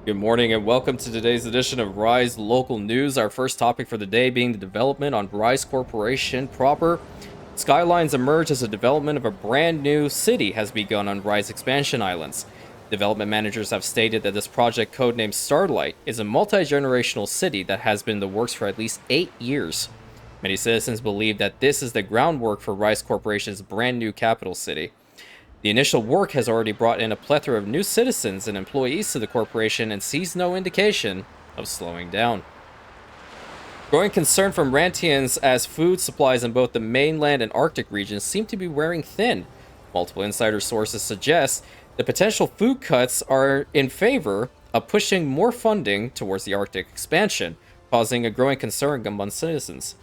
Good morning and welcome to today's edition of R.I.S.E Local News. Our first topic for the day being the development on R.I.S.E Corporation proper. Skylines emerge as a development of a brand new city has begun on R.I.S.E Expansion Islands. Development managers have stated that this project, codenamed Starlight, is a multi-generational city that has been in the works for at least 8 years. Many citizens believe that this is the groundwork for R.I.S.E Corporation's brand new capital city. The initial work has already brought in a plethora of new citizens and employees to the corporation and sees no indication of slowing down. Growing concern from Rantians as food supplies in both the mainland and Arctic regions seem to be wearing thin. Multiple insider sources suggest the potential food cuts are in favor of pushing more funding towards the Arctic expansion, causing a growing concern among citizens.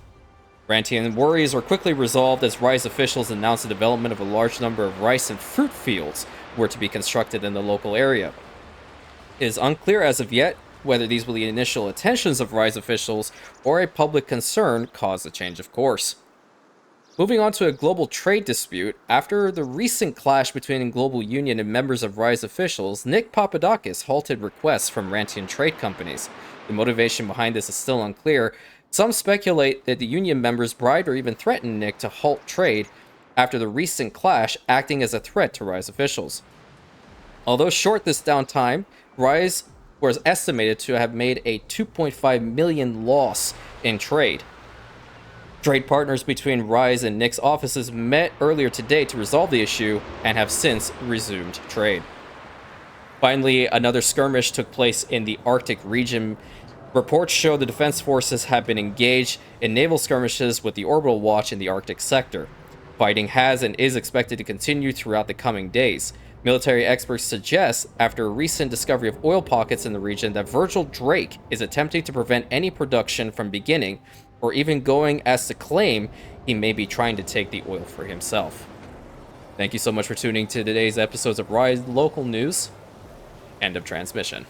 Rantian worries were quickly resolved as R.I.S.E officials announced the development of a large number of rice and fruit fields were to be constructed in the local area. It is unclear as of yet whether these were the initial intentions of R.I.S.E officials or a public concern caused a change of course. Moving on to a global trade dispute, after the recent clash between the Global Union and members of R.I.S.E officials, Nick Papadakis halted requests from Rantian trade companies. The motivation behind this is still unclear. Some speculate that the union members bribed or even threatened Nick to halt trade after the recent clash, acting as a threat to R.I.S.E officials. Although short this downtime, R.I.S.E was estimated to have made a $2.5 million loss in trade. Trade partners between R.I.S.E and Nick's offices met earlier today to resolve the issue and have since resumed trade. Finally, another skirmish took place in the Arctic region. Reports show the defense forces have been engaged in naval skirmishes with the Orbital Watch in the Arctic sector. Fighting has and is expected to continue throughout the coming days. Military experts suggest, after a recent discovery of oil pockets in the region, that Virgil Drake is attempting to prevent any production from beginning, or even going as to claim he may be trying to take the oil for himself. Thank you so much for tuning to today's episodes of R.I.S.E Local News. End of transmission.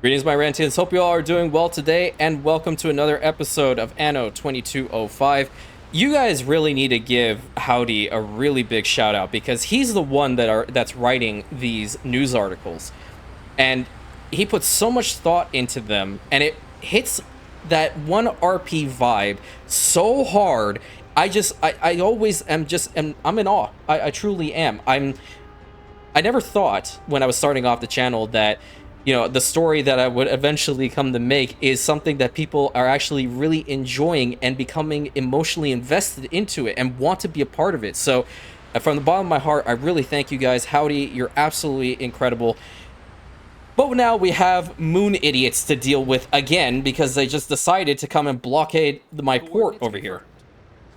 Greetings, my Rantians. Hope you all are doing well today, and welcome to another episode of Anno 2205. You guys really need to give Howdy a really big shout out because he's the one that's writing these news articles, and he puts so much thought into them, and it hits that one RP vibe so hard. I always am I'm in awe. I truly am. I never thought when I was starting off the channel that, you know, the story that I would eventually come to make is something that people are actually really enjoying and becoming emotionally invested into it and want to be a part of it. So from the bottom of my heart, I really thank you guys. Howdy, you're absolutely incredible. But now we have moon idiots to deal with again because they just decided to come and blockade my port over here.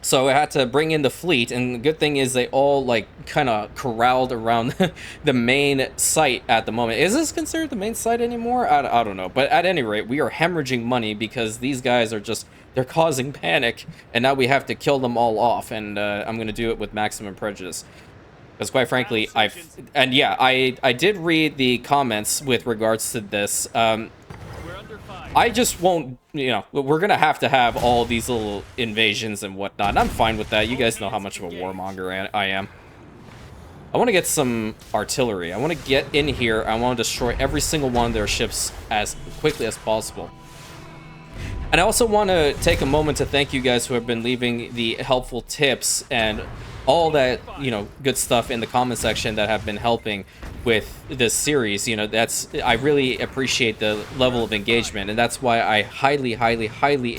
So I had to bring in the fleet, and the good thing is they all, like, kind of corralled around the main site at the moment. Is this considered the main site anymore? I don't know. But at any rate, we are hemorrhaging money because these guys are just, they're causing panic, and now we have to kill them all off, and I'm going to do it with maximum prejudice. Because quite frankly, I did read the comments with regards to this. I just won't, you know, we're going to have all these little invasions and whatnot, and I'm fine with that. You guys know how much of a warmonger I am. I want to get some artillery. I want to get in here. I want to destroy every single one of their ships as quickly as possible. And I also want to take a moment to thank you guys who have been leaving the helpful tips and all that, you know, good stuff in the comment section that have been helping with this series. You know, I really appreciate the level of engagement, and that's why I highly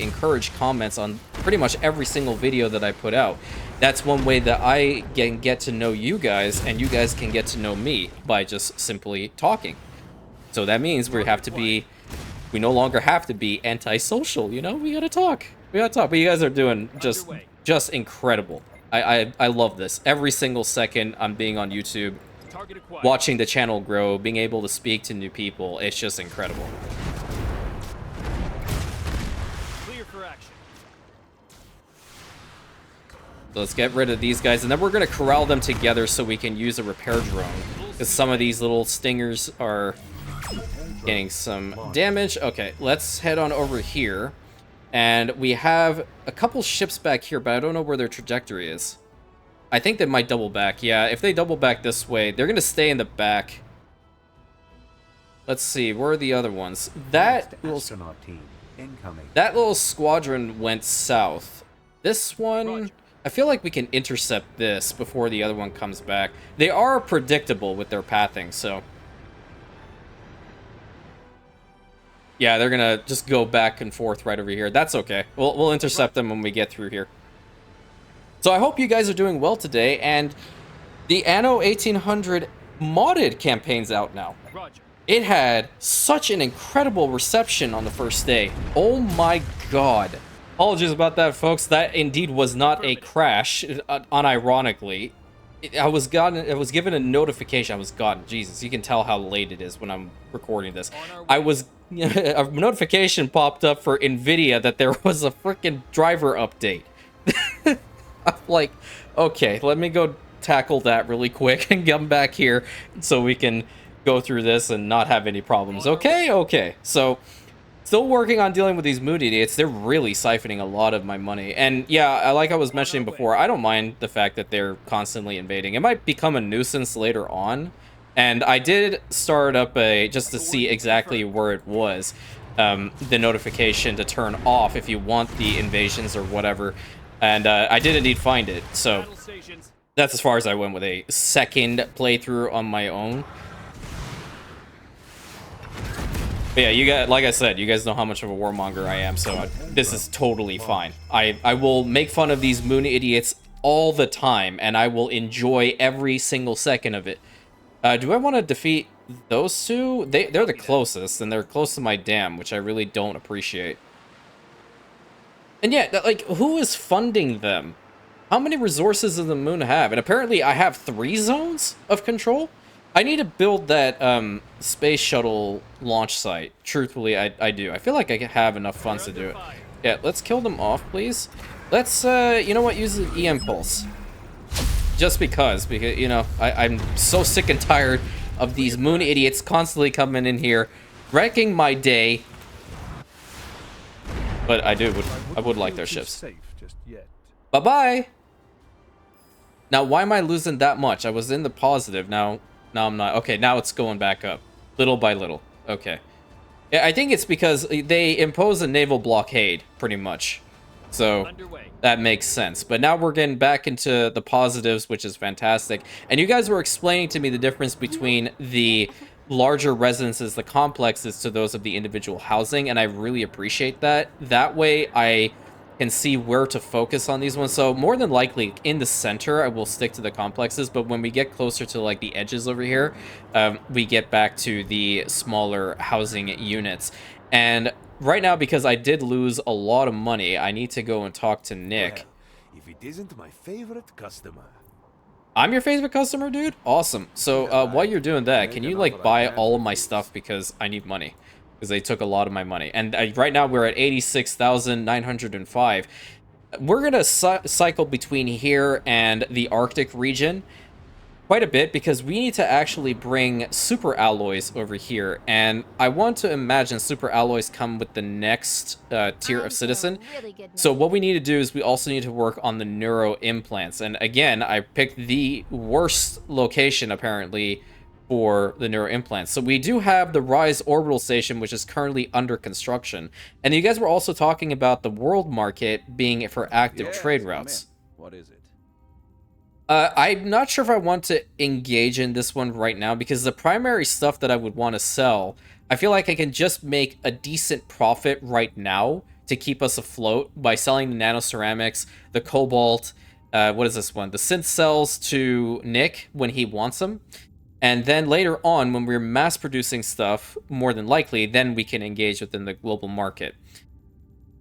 encourage comments on pretty much every single video that I put out. That's one way that I can get to know you guys, and you guys can get to know me by just simply talking. So that means we no longer have to be antisocial, you know? We gotta talk. But you guys are doing just incredible. I love this. Every single second I'm being on YouTube, watching the channel grow, being able to speak to new people, it's just incredible. Clear for action. So let's get rid of these guys, and then we're going to corral them together so we can use a repair drone. Because some of these little stingers are getting some damage. Okay, let's head on over here. And we have a couple ships back here, but I don't know where their trajectory is. I think they might double back. Yeah, if they double back this way, they're going to stay in the back. Let's see, where are the other ones? Next astronaut team incoming. That little squadron went south. This one, Roger. I feel like we can intercept this before the other one comes back. They are predictable with their pathing, so. Yeah, they're gonna just go back and forth right over here. That's okay. We'll intercept them when we get through here. So I hope you guys are doing well today, and the Anno 1800 modded campaign's out now. Roger. It had such an incredible reception on the first day. Oh my god. Apologies about that, folks. That indeed was not a crash, unironically. I was given a notification. Jesus, you can tell how late it is when I'm recording this. A notification popped up for NVIDIA that there was a freaking driver update. I'm like, okay, let me go tackle that really quick and come back here so we can go through this and not have any problems. Okay. So, still working on dealing with these mood idiots. They're really siphoning a lot of my money. And yeah, like I was mentioning before, I don't mind the fact that they're constantly invading. It might become a nuisance later on. And I did start up just to see exactly where it was, the notification to turn off if you want the invasions or whatever. And I did indeed find it. So that's as far as I went with a second playthrough on my own. But yeah, you guys, like I said, you guys know how much of a warmonger I am, so this is totally fine. I will make fun of these moon idiots all the time, and I will enjoy every single second of it. Do I want to defeat those two? They're the closest, and they're close to my dam, which I really don't appreciate. And yeah, like, who is funding them? How many resources does the moon have? And apparently I have 3 zones of control? I need to build that space shuttle launch site. Truthfully, I do. I feel like I have enough funds to do it. Yeah, let's kill them off, please. Let's, you know what, use the EM pulse. Just because, you know, I'm so sick and tired of these moon idiots constantly coming in here, wrecking my day. But I would like their ships. Bye-bye! Now, why am I losing that much? I was in the positive, now I'm not. Okay, now it's going back up. Little by little. Okay. Yeah, I think it's because they impose a naval blockade, pretty much. So, that makes sense. But now we're getting back into the positives, which is fantastic. And you guys were explaining to me the difference between the larger residences, the complexes, to those of the individual housing, and I really appreciate that. That way, I can see where to focus on these ones. So more than likely in the center I will stick to the complexes, but when we get closer to like the edges over here, we get back to the smaller housing units. And right now, because I did lose a lot of money, I need to go and talk to Nick. Well, if it isn't my favorite customer. I'm your favorite customer, dude? Awesome. So while you're doing that, can you like buy all of my stuff, because I need money. Because they took a lot of my money. And right now we're at 86,905. We're going to cycle between here and the Arctic region quite a bit, because we need to actually bring super alloys over here. And I want to imagine super alloys come with the next tier of citizen. So what we need to do is we also need to work on the neuro implants. And again, I picked the worst location, apparently, for the neuro implants. So we do have the R.I.S.E orbital station, which is currently under construction. And you guys were also talking about the world market being for active trade routes. What is it? I'm not sure if I want to engage in this one right now, because the primary stuff that I would want to sell, I feel like I can just make a decent profit right now to keep us afloat by selling the nanoceramics, the cobalt, what is this one? The synth cells to Nick when he wants them. And then later on, when we're mass producing stuff, more than likely, then we can engage within the global market.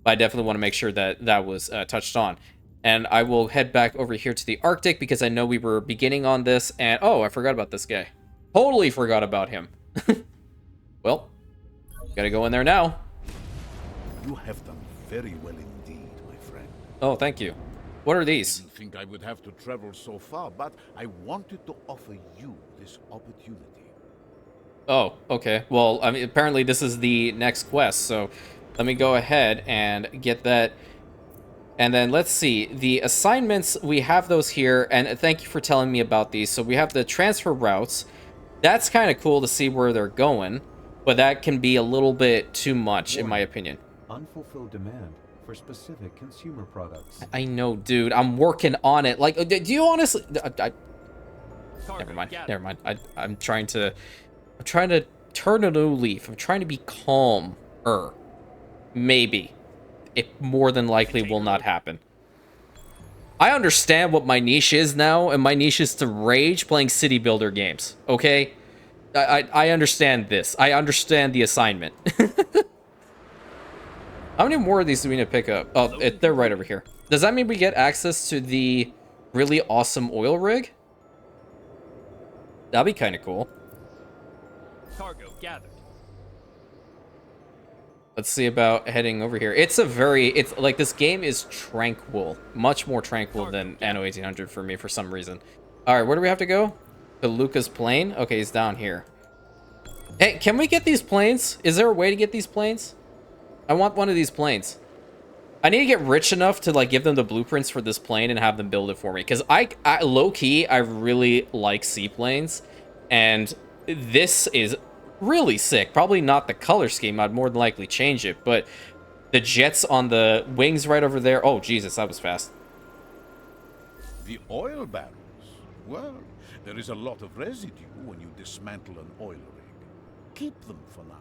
But I definitely want to make sure that that was touched on. And I will head back over here to the Arctic, because I know we were beginning on this. And oh, I forgot about this guy. Totally forgot about him. Well, gotta go in there now. You have done very well indeed, my friend. Oh, thank you. What are these? I didn't think I would have to travel so far, but I wanted to offer you this opportunity. Oh, okay. Well, I mean, apparently this is the next quest, so let me go ahead and get that. And then let's see, the assignments, we have those here, and thank you for telling me about these. So we have the transfer routes. That's kind of cool to see where they're going. but that can be a little bit too much, in my opinion. Unfulfilled demand for specific consumer products. I know, dude. I'm working on it. Like, do you honestly? Cargo Never mind. gathered. Never mind. I'm trying to turn a new leaf. I'm trying to be calmer. Maybe. It more than likely will not happen. I understand what my niche is now, and my niche is to rage playing city builder games. Okay, I understand this. I understand the assignment. How many more of these do we need to pick up? Oh, they're right over here. Does that mean we get access to the really awesome oil rig? That'd be kind of cool. Cargo gathered. Let's see about heading over here. It's like this game is tranquil. Much more tranquil than Anno 1800 for me for some reason. All right, where do we have to go? To Luca's plane? Okay, he's down here. Hey, can we get these planes? Is there a way to get these planes? I want one of these planes. I need to get rich enough to like give them the blueprints for this plane and have them build it for me. Because I low-key, I really like seaplanes. And this is really sick. Probably not the color scheme. I'd more than likely change it. But the jets on the wings right over there. Oh, Jesus, that was fast. The oil barrels. Well, there is a lot of residue when you dismantle an oil rig. Keep them for now.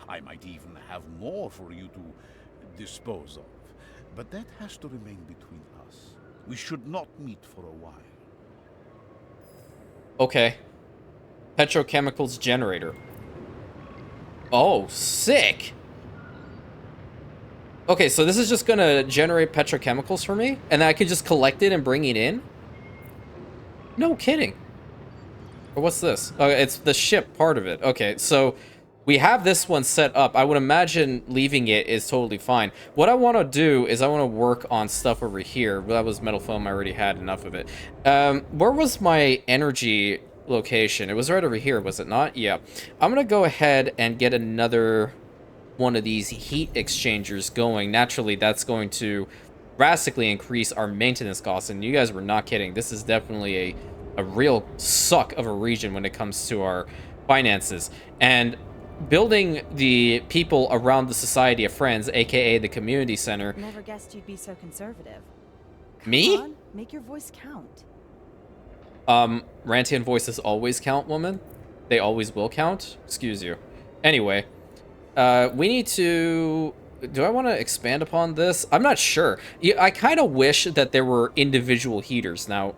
I might even have more for you to dispose of. But that has to remain between us. We should not meet for a while. Okay. Petrochemicals generator. Oh, sick. Okay, so this is just gonna generate petrochemicals for me? And then I can just collect it and bring it in? No kidding. Or what's this? Oh, it's the ship part of it. Okay, so we have this one set up. I would imagine leaving it is totally fine. What I want to do is I want to work on stuff over here. That was metal foam. I already had enough of it. Where was my energy location? It was right over here, was it not? Yeah. I'm going to go ahead and get another one of these heat exchangers going. Naturally, that's going to drastically increase our maintenance costs. And you guys were not kidding. This is definitely a real suck of a region when it comes to our finances. And building the people around the Society of Friends, aka the community center. Never guessed you'd be so conservative. Me? Come on, make your voice count. Rantian voices always count, woman. They always will count. Excuse you. Anyway, we need to... Do I want to expand upon this? I'm not sure. I kind of wish that there were individual heaters. Now,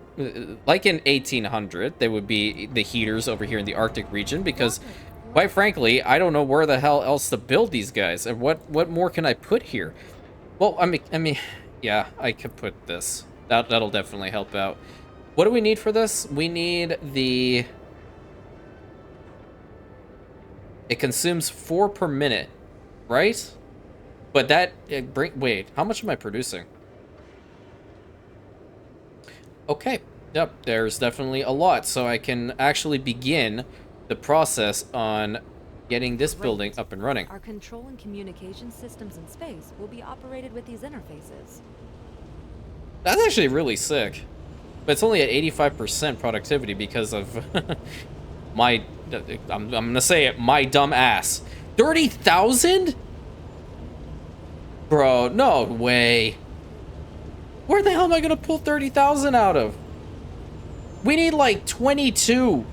like in 1800, there would be the heaters over here in the Arctic region because... Quite frankly, I don't know where the hell else to build these guys, and what more can I put here? Well, I mean, yeah, I could put this. That'll definitely help out. What do we need for this? We need the... It consumes 4 per minute, right? But that wait, how much am I producing? Okay, yep, there's definitely a lot, so I can actually begin the process on getting this building up and running. Our control and communication systems in space will be operated with these interfaces. That's actually really sick. But it's only at 85% productivity because of my... I'm gonna say it, my dumb ass. 30,000? Bro, no way. Where the hell am I gonna pull 30,000 out of? We need like 22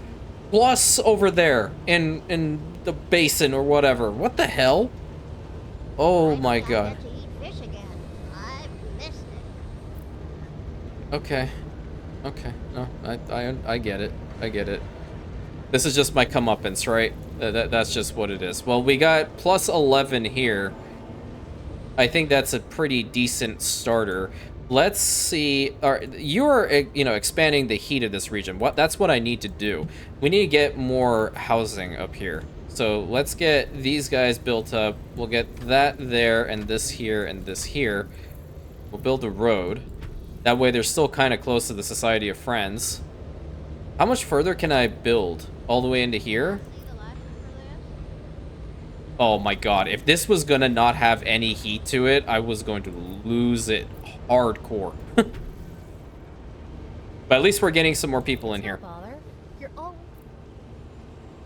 plus over there in the basin or whatever. What the hell? Oh my god. Okay. Okay. No, I get it. I get it. This is just my comeuppance, right? That's just what it is. Well, we got plus 11 here. I think that's a pretty decent starter. Let's see. You're, you know, expanding the heat of this region. That's what I need to do. We need to get more housing up here. So let's get these guys built up. We'll get that there and this here and this here. We'll build a road. That way they're still kind of close to the Society of Friends. How much further can I build? All the way into here? Oh my god. If this was gonna not have any heat to it, I was going to lose it hardcore. But at least we're getting some more people in here.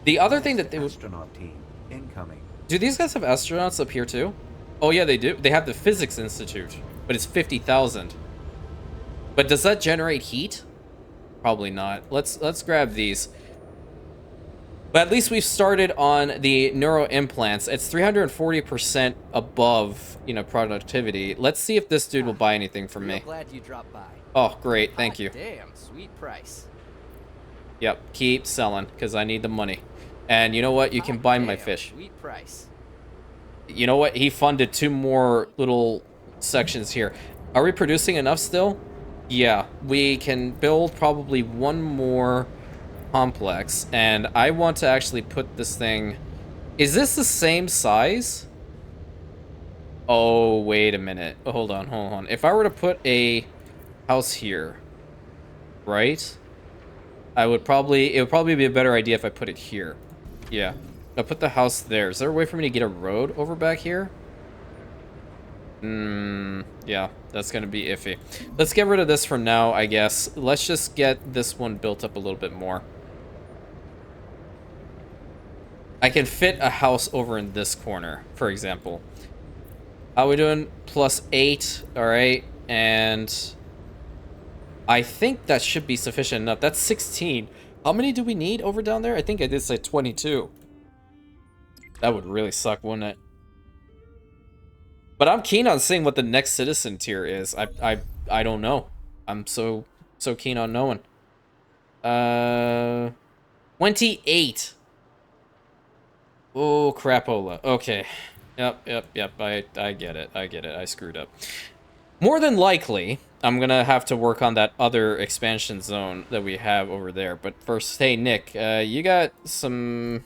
The other thing that they would... Astronaut team Incoming. Do these guys have astronauts up here too? Oh yeah, they do. They have the Physics Institute, but it's 50,000. But does that generate heat? Probably not. Let's grab these. But at least we've started on the neuro implants. It's 340% above, you know, productivity. Let's see if this dude will buy anything from me. Glad you dropped by. Oh, great. Thank you. Damn, sweet price. Yep. Keep selling, because I need the money. And you know what? You can buy my fish. Sweet price. You know what? He funded 2 more little sections here. Are we producing enough still? Yeah. We can build probably 1 more complex, and I want to actually put this thing... Is this the same size? Oh, wait a minute. Hold on. If I were to put a house here, right? It would probably be a better idea if I put it here. Yeah. I'll put the house there. Is there a way for me to get a road over back here? Yeah, that's gonna be iffy. Let's get rid of this for now, I guess. Let's just get this one built up a little bit more. I can fit a house over in this corner, for example. How are we doing? +8, alright. And I think that should be sufficient enough. That's 16. How many do we need over down there? I think I did say 22. That would really suck, wouldn't it? But I'm keen on seeing what the next citizen tier is. I don't know. I'm so keen on knowing. 28. Oh, crapola. Okay. Yep. I get it. I screwed up. More than likely, I'm gonna have to work on that other expansion zone that we have over there. But first, hey, Nick, you got some...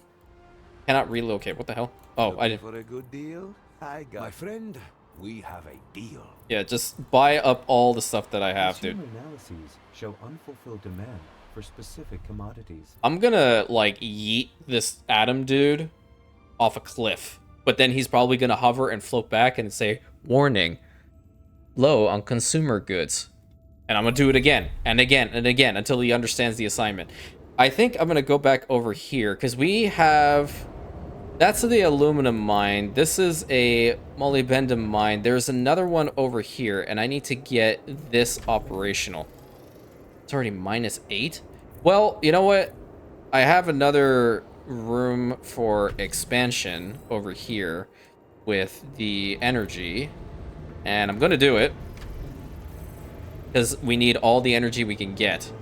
Cannot relocate. What the hell? Oh, I didn't... For a good deal? I got... My friend, we have a deal. Yeah, just buy up all the stuff that I have, dude. Consumer analyses show unfulfilled demand for specific commodities. I'm gonna, like, yeet this Adam dude off a cliff. But then he's probably gonna hover and float back and say, warning, low on consumer goods. And I'm gonna do it again and again and again until he understands the assignment. I think I'm gonna go back over here because we have... That's the aluminum mine. This is a molybdenum mine. There's another one over here, and I need to get this operational. It's already -8. Well, you know what? I have another room for expansion over here with the energy, and I'm gonna do it because we need all the energy we can get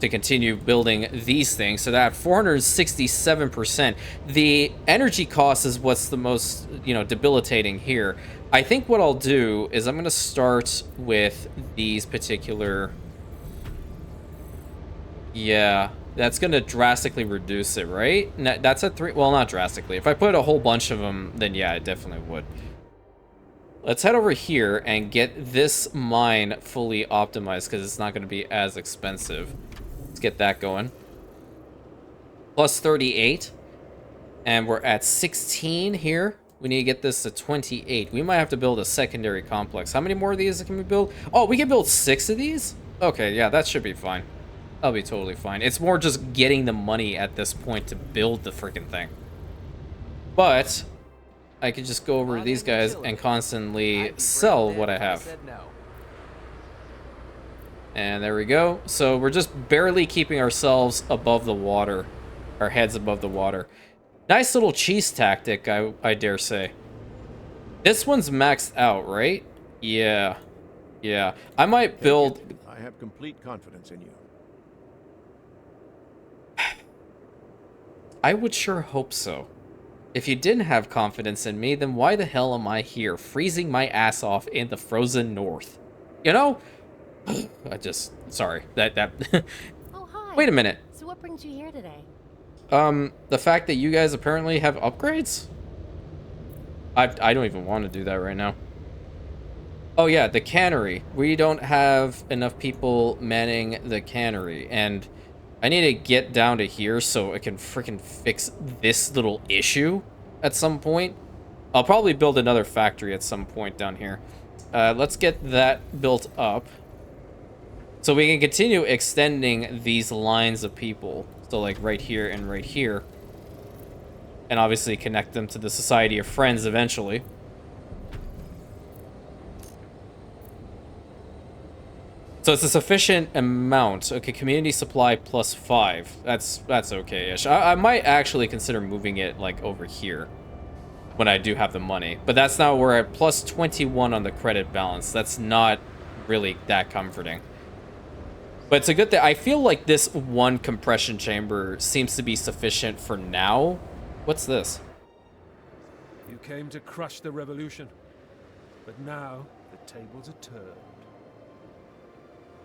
to continue building these things. So that 467%. The energy cost is what's the most, you know, debilitating here. I think what I'll do is I'm gonna start with these particular... Yeah, that's gonna drastically reduce it, right? That's a 3... Well, not drastically. If I put a whole bunch of them, then yeah, it definitely would. Let's head over here and get this mine fully optimized because it's not gonna be as expensive. Get that going. +38, and we're at 16 here. We need to get this to 28. We might have to build a secondary complex. How many more of these can we build? Oh, we can build 6 of these? Okay, yeah, that should be fine. That'll be totally fine. It's more just getting the money at this point to build the freaking thing. But I could just go over to these guys and constantly sell what I have. And there we go. So we're just barely keeping ourselves above the water. Our heads above the water. Nice little cheese tactic, I dare say. This one's maxed out, right? Yeah. Yeah. I might build... I have complete confidence in you. I would sure hope so. If you didn't have confidence in me, then why the hell am I here, freezing my ass off in the frozen north? You know? Sorry. That Oh, hi. Wait a minute. So what brings you here today? The fact that you guys apparently have upgrades? I don't even want to do that right now. Oh yeah, the cannery. We don't have enough people manning the cannery, and I need to get down to here so I can freaking fix this little issue at some point. I'll probably build another factory at some point down here. Let's get that built up. So we can continue extending these lines of people. So like right here and right here. and obviously connect them to the Society of Friends eventually. So it's a sufficient amount. Okay, community supply plus 5. That's okay-ish. I might actually consider moving it like over here when I do have the money. But that's now we're at plus 21 on the credit balance. That's not really that comforting. But it's a good thing. I feel like this one compression chamber seems to be sufficient for now. What's this? You came to crush the revolution, but now the tables are turned.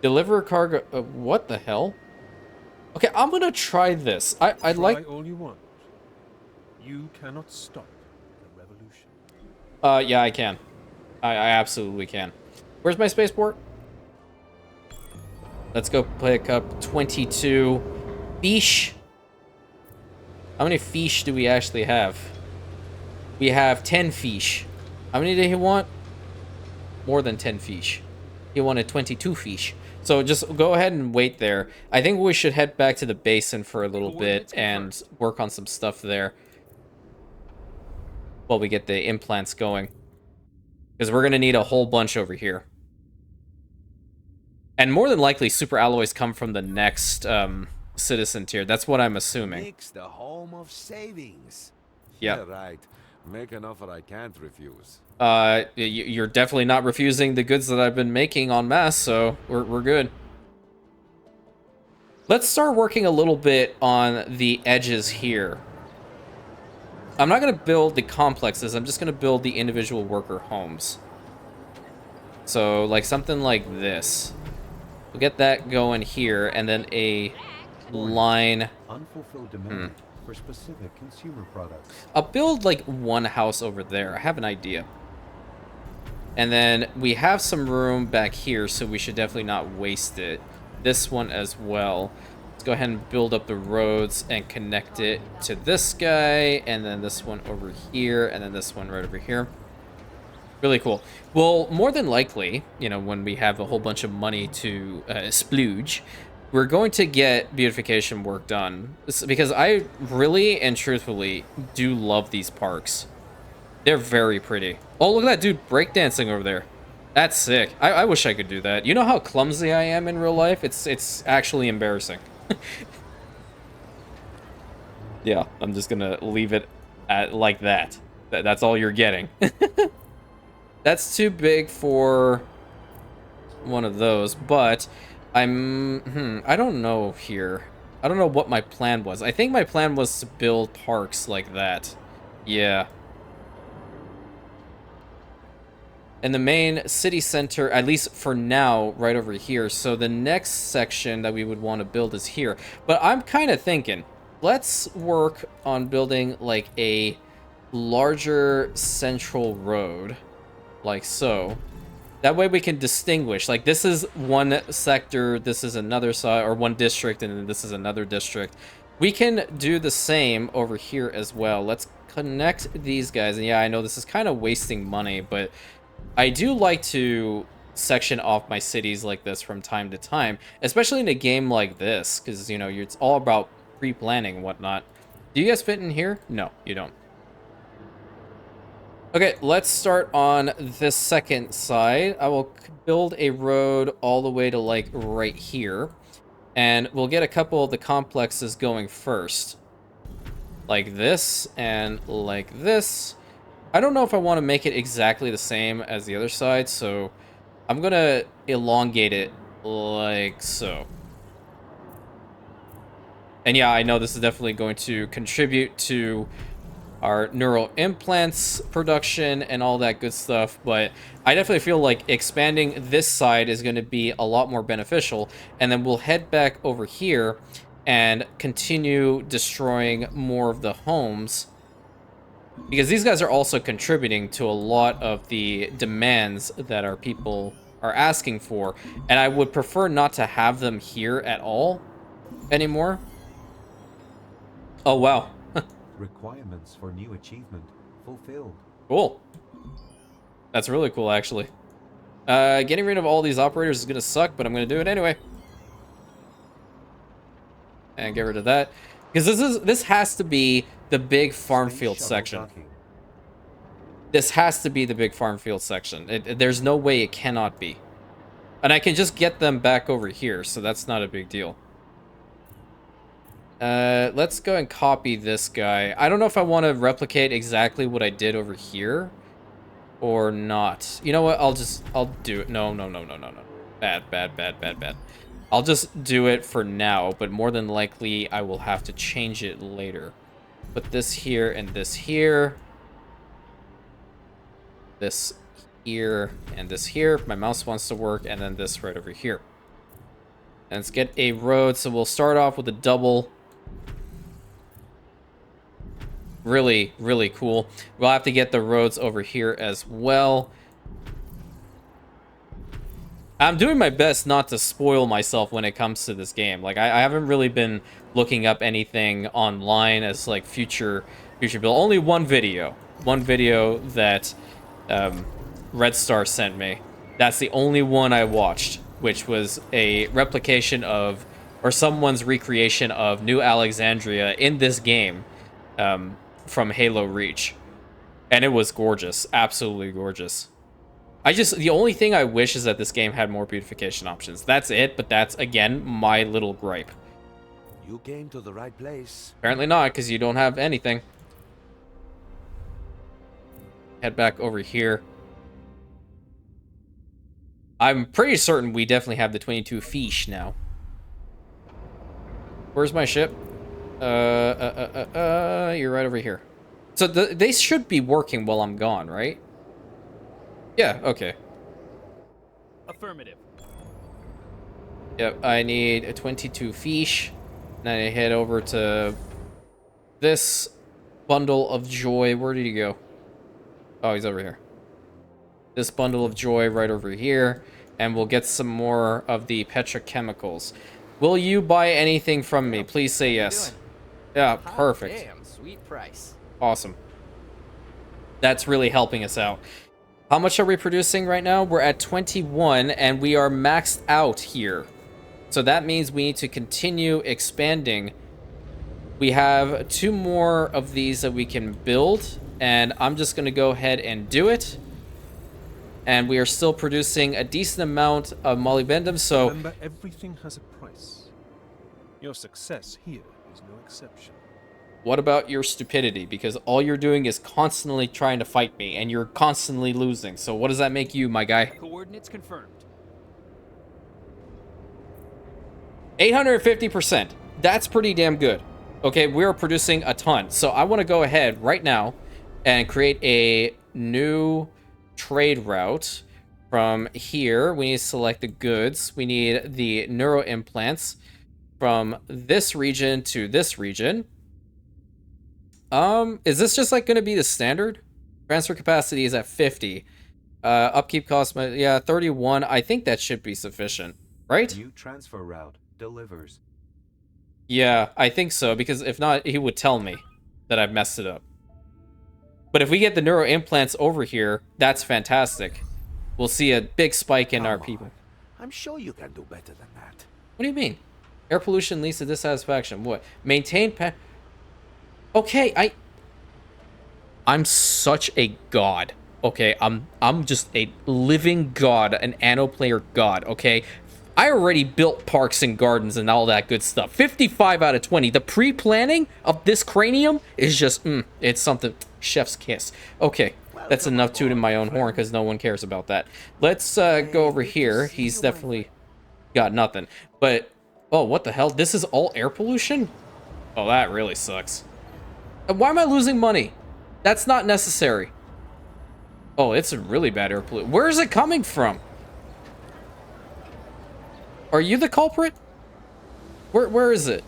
Deliver cargo. What the hell? Okay, I'm gonna try this. I'd like. Try all you want. You cannot stop the revolution. Yeah, I can. I absolutely can. Where's my spaceport? Let's go pick up 22 fish. How many fish do we actually have? We have 10 fish. How many did he want? More than 10 fish. He wanted 22 fish. So just go ahead and wait there. I think we should head back to the basin for a little bit and work on some stuff there while we get the implants going. Because we're going to need a whole bunch over here. And more than likely, super alloys come from the next citizen tier. That's what I'm assuming. Makes the home of savings. Yeah. Right. Make an offer I can't refuse. You're definitely not refusing the goods that I've been making en masse, so we're good. Let's start working a little bit on the edges here. I'm not going to build the complexes. I'm just going to build the individual worker homes. So, like, something like this. We'll get that going here, and then a line. Unfulfilled demand for specific consumer products. I'll build, like, one house over there. I have an idea. And then we have some room back here, so we should definitely not waste it. This one as well. Let's go ahead and build up the roads and connect it to this guy, and then this one over here, and then this one right over here. Really cool. Well, more than likely, you know, when we have a whole bunch of money to splooge, we're going to get beautification work done. Because I really and truthfully do love these parks. They're very pretty. Oh, look at that dude breakdancing over there. That's sick. I wish I could do that. You know how clumsy I am in real life? It's actually embarrassing. Yeah, I'm just gonna leave it at like that. That's all you're getting. That's too big for one of those, but I don't know here. I don't know what my plan was. I think my plan was to build parks like that. Yeah. And the main city center, at least for now, right over here. So the next section that we would want to build is here. But I'm kind of thinking, let's work on building like a larger central road, like so. That way we can distinguish, like this is one sector, this is another side, or one district, and then this is another district. We can do the same over here as well. Let's connect these guys. And yeah, I know this is kind of wasting money, but I do like to section off my cities like this from time to time, especially in a game like this, because, you know, it's all about pre-planning and whatnot. Do you guys fit in here? No, you don't. Okay, let's start on this second side. I will build a road all the way to, like, right here. And we'll get a couple of the complexes going first. Like this, and like this. I don't know if I want to make it exactly the same as the other side, so I'm going to elongate it like so. And yeah, I know this is definitely going to contribute to our neural implants production and all that good stuff, but I definitely feel like expanding this side is going to be a lot more beneficial, and then we'll head back over here and continue destroying more of the homes, because these guys are also contributing to a lot of the demands that our people are asking for, and I would prefer not to have them here at all anymore. Oh, wow. Requirements for new achievement fulfilled. Cool. That's really cool, actually. Getting rid of all these operators is going to suck, but I'm going to do it anyway. And get rid of that. Because this has to be the big farm Space field shuttle section. docking. This has to be the big farm field section. There's no way it cannot be. And I can just get them back over here, so that's not a big deal. Let's go and copy this guy. I don't know if I want to replicate exactly what I did over here or not. You know what? I'll do it. No. Bad. I'll just do it for now, but more than likely I will have to change it later. Put this here and this here. This here and this here. My mouse wants to work, and then this right over here. And let's get a road. So we'll start off with a double. Really, really cool. We'll have to get the roads over here as well. I'm doing my best not to spoil myself when it comes to this game. Like, I haven't really been looking up anything online as, like, future build. Only one video that Red Star sent me. That's the only one I watched, which was a replication of, or someone's recreation of New Alexandria in this game from Halo Reach. And it was gorgeous. Absolutely gorgeous. The only thing I wish is that this game had more beautification options. That's it, but that's, again, my little gripe. You came to the right place. Apparently not, because you don't have anything. Head back over here. I'm pretty certain we definitely have the 22 fish now. Where's my ship? You're right over here. So they should be working while I'm gone, right? Yeah, okay. Affirmative. Yep, I need a 22 fish. Then I head over to this bundle of joy. Where did he go? Oh, he's over here. This bundle of joy right over here. And we'll get some more of the petrochemicals. Will you buy anything from me? Please say yes. Yeah, perfect. Damn, sweet price. Awesome. That's really helping us out. How much are we producing right now? We're at 21, and we are maxed out here. So that means we need to continue expanding. We have 2 more of these that we can build, and I'm just going to go ahead and do it. And we are still producing a decent amount of molybdenum, so... Remember, everything has a price. Your success here is no exception. What about your stupidity? Because all you're doing is constantly trying to fight me, and you're constantly losing. So what does that make you, my guy? Coordinates confirmed. 850%. That's pretty damn good. Okay, we're producing a ton. So I want to go ahead right now and create a new trade route. From here, we need to select the goods. We need the neuro implants from this region to this region. Is this just like going to be the standard? Transfer capacity is at 50. Upkeep cost, yeah, 31. I think that should be sufficient, right? New transfer route delivers. Yeah, I think so, because if not, he would tell me that I've messed it up. But if we get the neuro implants over here, that's fantastic. We'll see a big spike in our people. I'm sure you can do better than that. What do you mean? Air pollution leads to dissatisfaction. What? Maintain Okay, I'm such a god. Okay, I'm just a living god, an Anno player god, okay? I already built parks and gardens and all that good stuff. 55 out of 20. The pre-planning of this cranium is just, it's something, chef's kiss. Okay, that's enough tooting my own horn because no one cares about that. Let's go over here. He's definitely got nothing. But, oh, what the hell? This is all air pollution? Oh, that really sucks. Why am I losing money? That's not necessary. Oh, it's a really bad air pollution. Where is it coming from? Are you the culprit? Where is it?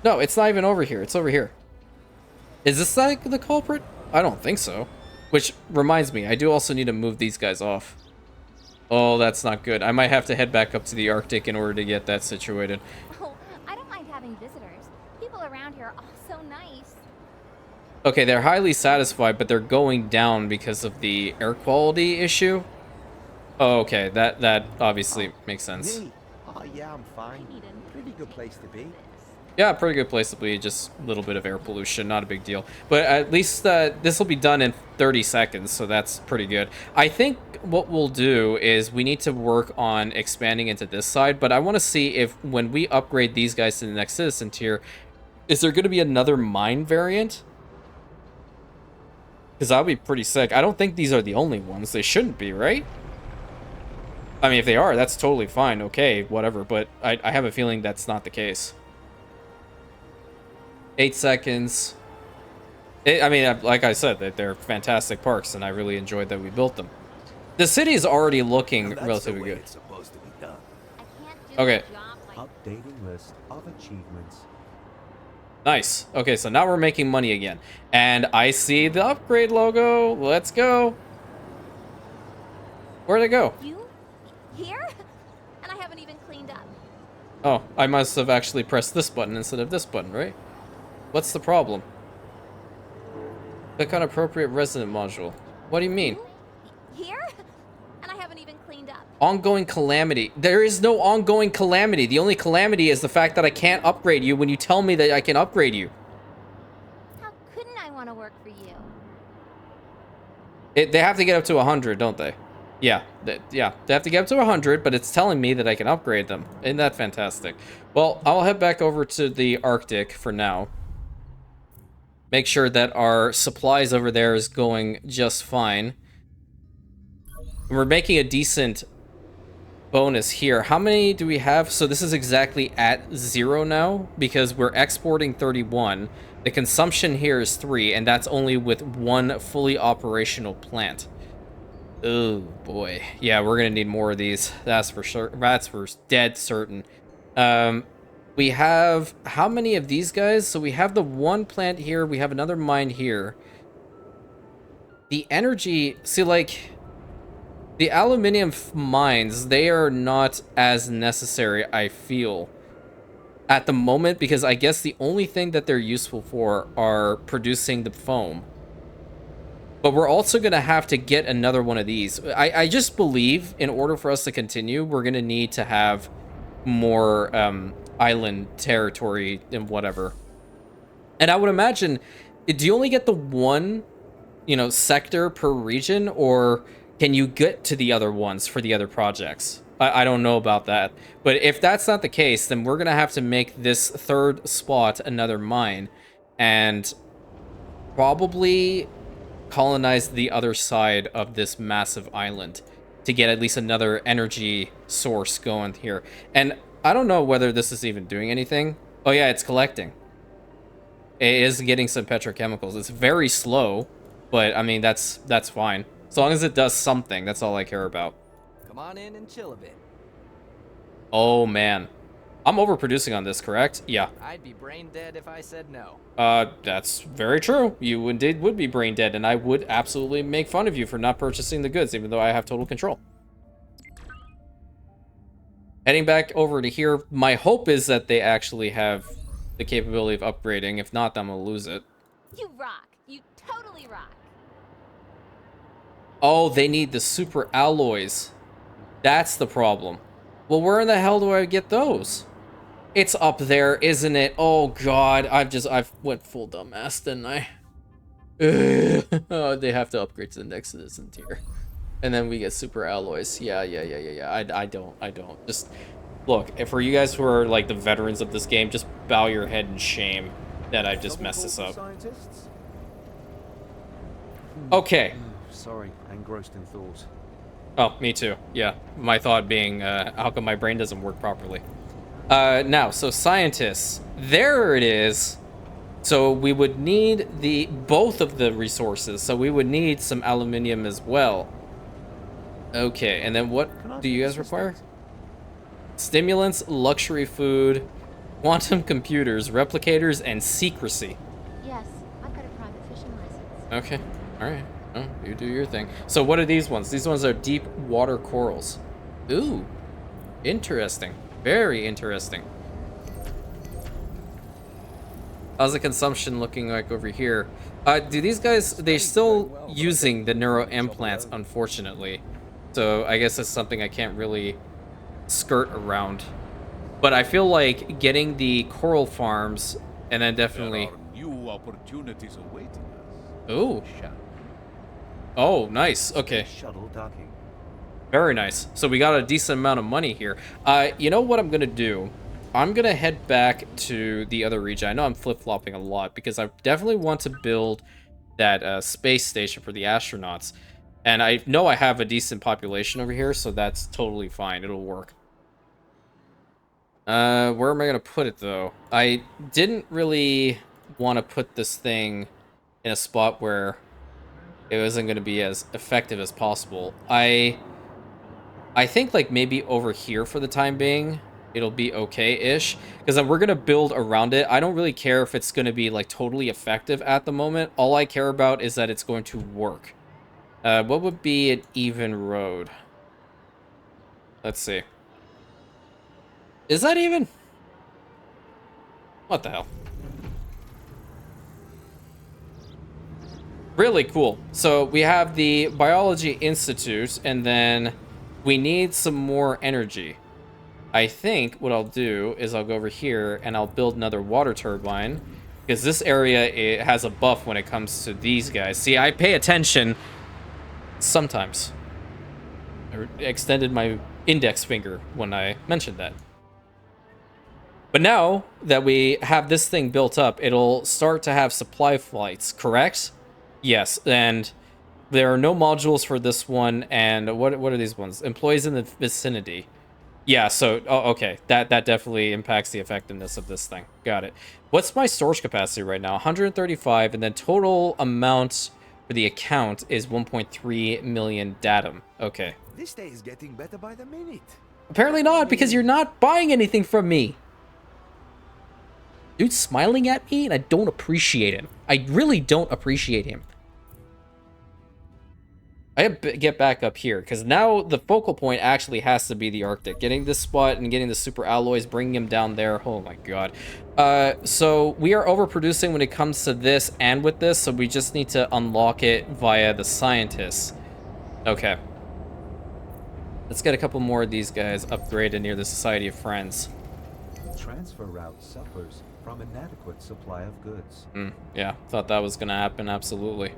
No, it's not even over here. It's over here. Is this like the culprit? I don't think so. Which reminds me, I do also need to move these guys off. Oh, that's not good. I might have to head back up to the Arctic in order to get that situated. Oh, I don't mind having visitors. People around here are all so nice. Okay, they're highly satisfied, but they're going down because of the air quality issue. Oh, okay, that obviously makes sense. Me? Oh, yeah, I'm fine. Pretty good place to be. Yeah, pretty good place to be. Just a little bit of air pollution, not a big deal. But at least this will be done in 30 seconds, so that's pretty good. I think what we'll do is we need to work on expanding into this side, but I want to see if when we upgrade these guys to the next citizen tier, is there going to be another mine variant? Because that would be pretty sick. I don't think these are the only ones. They shouldn't be, right? I mean, if they are, that's totally fine. Okay, whatever. But I have a feeling that's not the case. 8 seconds. I mean, like I said, they're fantastic parks, and I really enjoyed that we built them. The city is already looking relatively good. It's supposed to be done. I can't do Okay. my job like Updating list of achievements. Nice. Okay, so now we're making money again. And I see the upgrade logo. Let's go. Where'd it go? you here, and I haven't even cleaned up. Oh, I must have actually pressed this button instead of this button, right? What's the problem? Click on appropriate resident module. What do you mean? Here, and I haven't even cleaned up. Ongoing calamity. There is no ongoing calamity. The only calamity is the fact that I can't upgrade you when you tell me that I can upgrade you. How couldn't I want to work for you? They have to get up to 100, don't they? Yeah, they have to get up to 100, but it's telling me that I can upgrade them. Isn't that fantastic? Well, I'll head back over to the Arctic for now. Make sure that our supplies over there is going just fine. We're making a decent bonus here. How many do we have? So this is exactly at 0 now because we're exporting 31. The consumption here is 3, and that's only with 1 fully operational plant. Oh boy. Yeah, we're gonna need more of these. That's for sure. That's for dead certain. We have how many of these guys? So we have the 1 plant here. We have another mine here. The energy, see, like the aluminium mines, they are not as necessary, I feel, at the moment, because I guess the only thing that they're useful for are producing the foam. But we're also going to have to get another one of these. I just believe in order for us to continue, we're going to need to have more island territory and whatever. And I would imagine, do you only get the 1, sector per region, or can you get to the other ones for the other projects? I don't know about that. But if that's not the case, then we're going to have to make this 3rd spot another mine and probably colonize the other side of this massive island to get at least another energy source going here. And I don't know whether this is even doing anything. Oh yeah, it's collecting. It is getting some petrochemicals. It's very slow, but I mean that's fine. As long as it does something, that's all I care about. Come on in and chill a bit. Oh man. I'm overproducing on this, correct? Yeah. I'd be brain dead if I said no. That's very true. You indeed would be brain dead, and I would absolutely make fun of you for not purchasing the goods, even though I have total control. Heading back over to here, my hope is that they actually have the capability of upgrading. If not, I'm gonna lose it. You rock. You totally rock. Oh, they need the super alloys. That's the problem. Well, where in the hell do I get those? It's up there, isn't it? Oh god, I've went full dumbass, didn't I? Oh, they have to upgrade to the next citizen tier. And then we get super alloys. Yeah. I don't. Just look, for you guys who are like the veterans of this game, just bow your head in shame that I just messed this up. Scientists? Okay. Sorry, engrossed in thought. Oh, me too. Yeah, my thought being, how come my brain doesn't work properly? Now, so scientists, there it is. So we would need both of the resources. So we would need some aluminium as well. Okay, and then what do you guys require? Stimulants, luxury food, quantum computers, replicators, and secrecy. Yes, I've got a private fishing license. Okay, all right. Oh, you do your thing. So what are these ones? These ones are deep water corals. Ooh, interesting. Very interesting. How's the consumption looking like over here? Do these guys, they're still using the neuro implants, unfortunately. So I guess that's something I can't really skirt around. But I feel like getting the coral farms and then definitely... There are new opportunities awaiting us. Ooh. Shall Oh, nice. Okay. Space shuttle docking. Very nice. So we got a decent amount of money here. You know what I'm going to do? I'm going to head back to the other region. I know I'm flip-flopping a lot because I definitely want to build that space station for the astronauts. And I know I have a decent population over here, so that's totally fine. It'll work. Where am I going to put it, though? I didn't really want to put this thing in a spot where it wasn't going to be as effective as possible. I think, like, maybe over here for the time being, it'll be okay-ish. Because then we're going to build around it. I don't really care if it's going to be, like, totally effective at the moment. All I care about is that it's going to work. What would be an even road? Let's see. Is that even? What the hell? Really cool. So we have the Biology Institute, and then we need some more energy. I think what I'll do is I'll go over here and I'll build another water turbine, because this area, it has a buff when it comes to these guys. See, I pay attention sometimes. I extended my index finger when I mentioned that. But now that we have this thing built up, it'll start to have supply flights, correct? Yes, and there are no modules for this one, and what are these ones? Employees in the vicinity. Yeah, so, oh, okay, that definitely impacts the effectiveness of this thing. Got it. What's my storage capacity right now? 135, and then total amount for the account is 1.3 million datum. Okay. This day is getting better by the minute. Apparently not, because you're not buying anything from me. Dude's smiling at me, and I don't appreciate him. I really don't appreciate him. I have to get back up here, because now the focal point actually has to be the Arctic. Getting this spot and getting the super alloys, bringing him down there. Oh my god. So we are overproducing when it comes to this and with this, so we just need to unlock it via the scientists. Okay. Let's get a couple more of these guys upgraded near the Society of Friends. Transfer route suffers from inadequate supply of goods. Yeah, thought that was gonna happen, absolutely.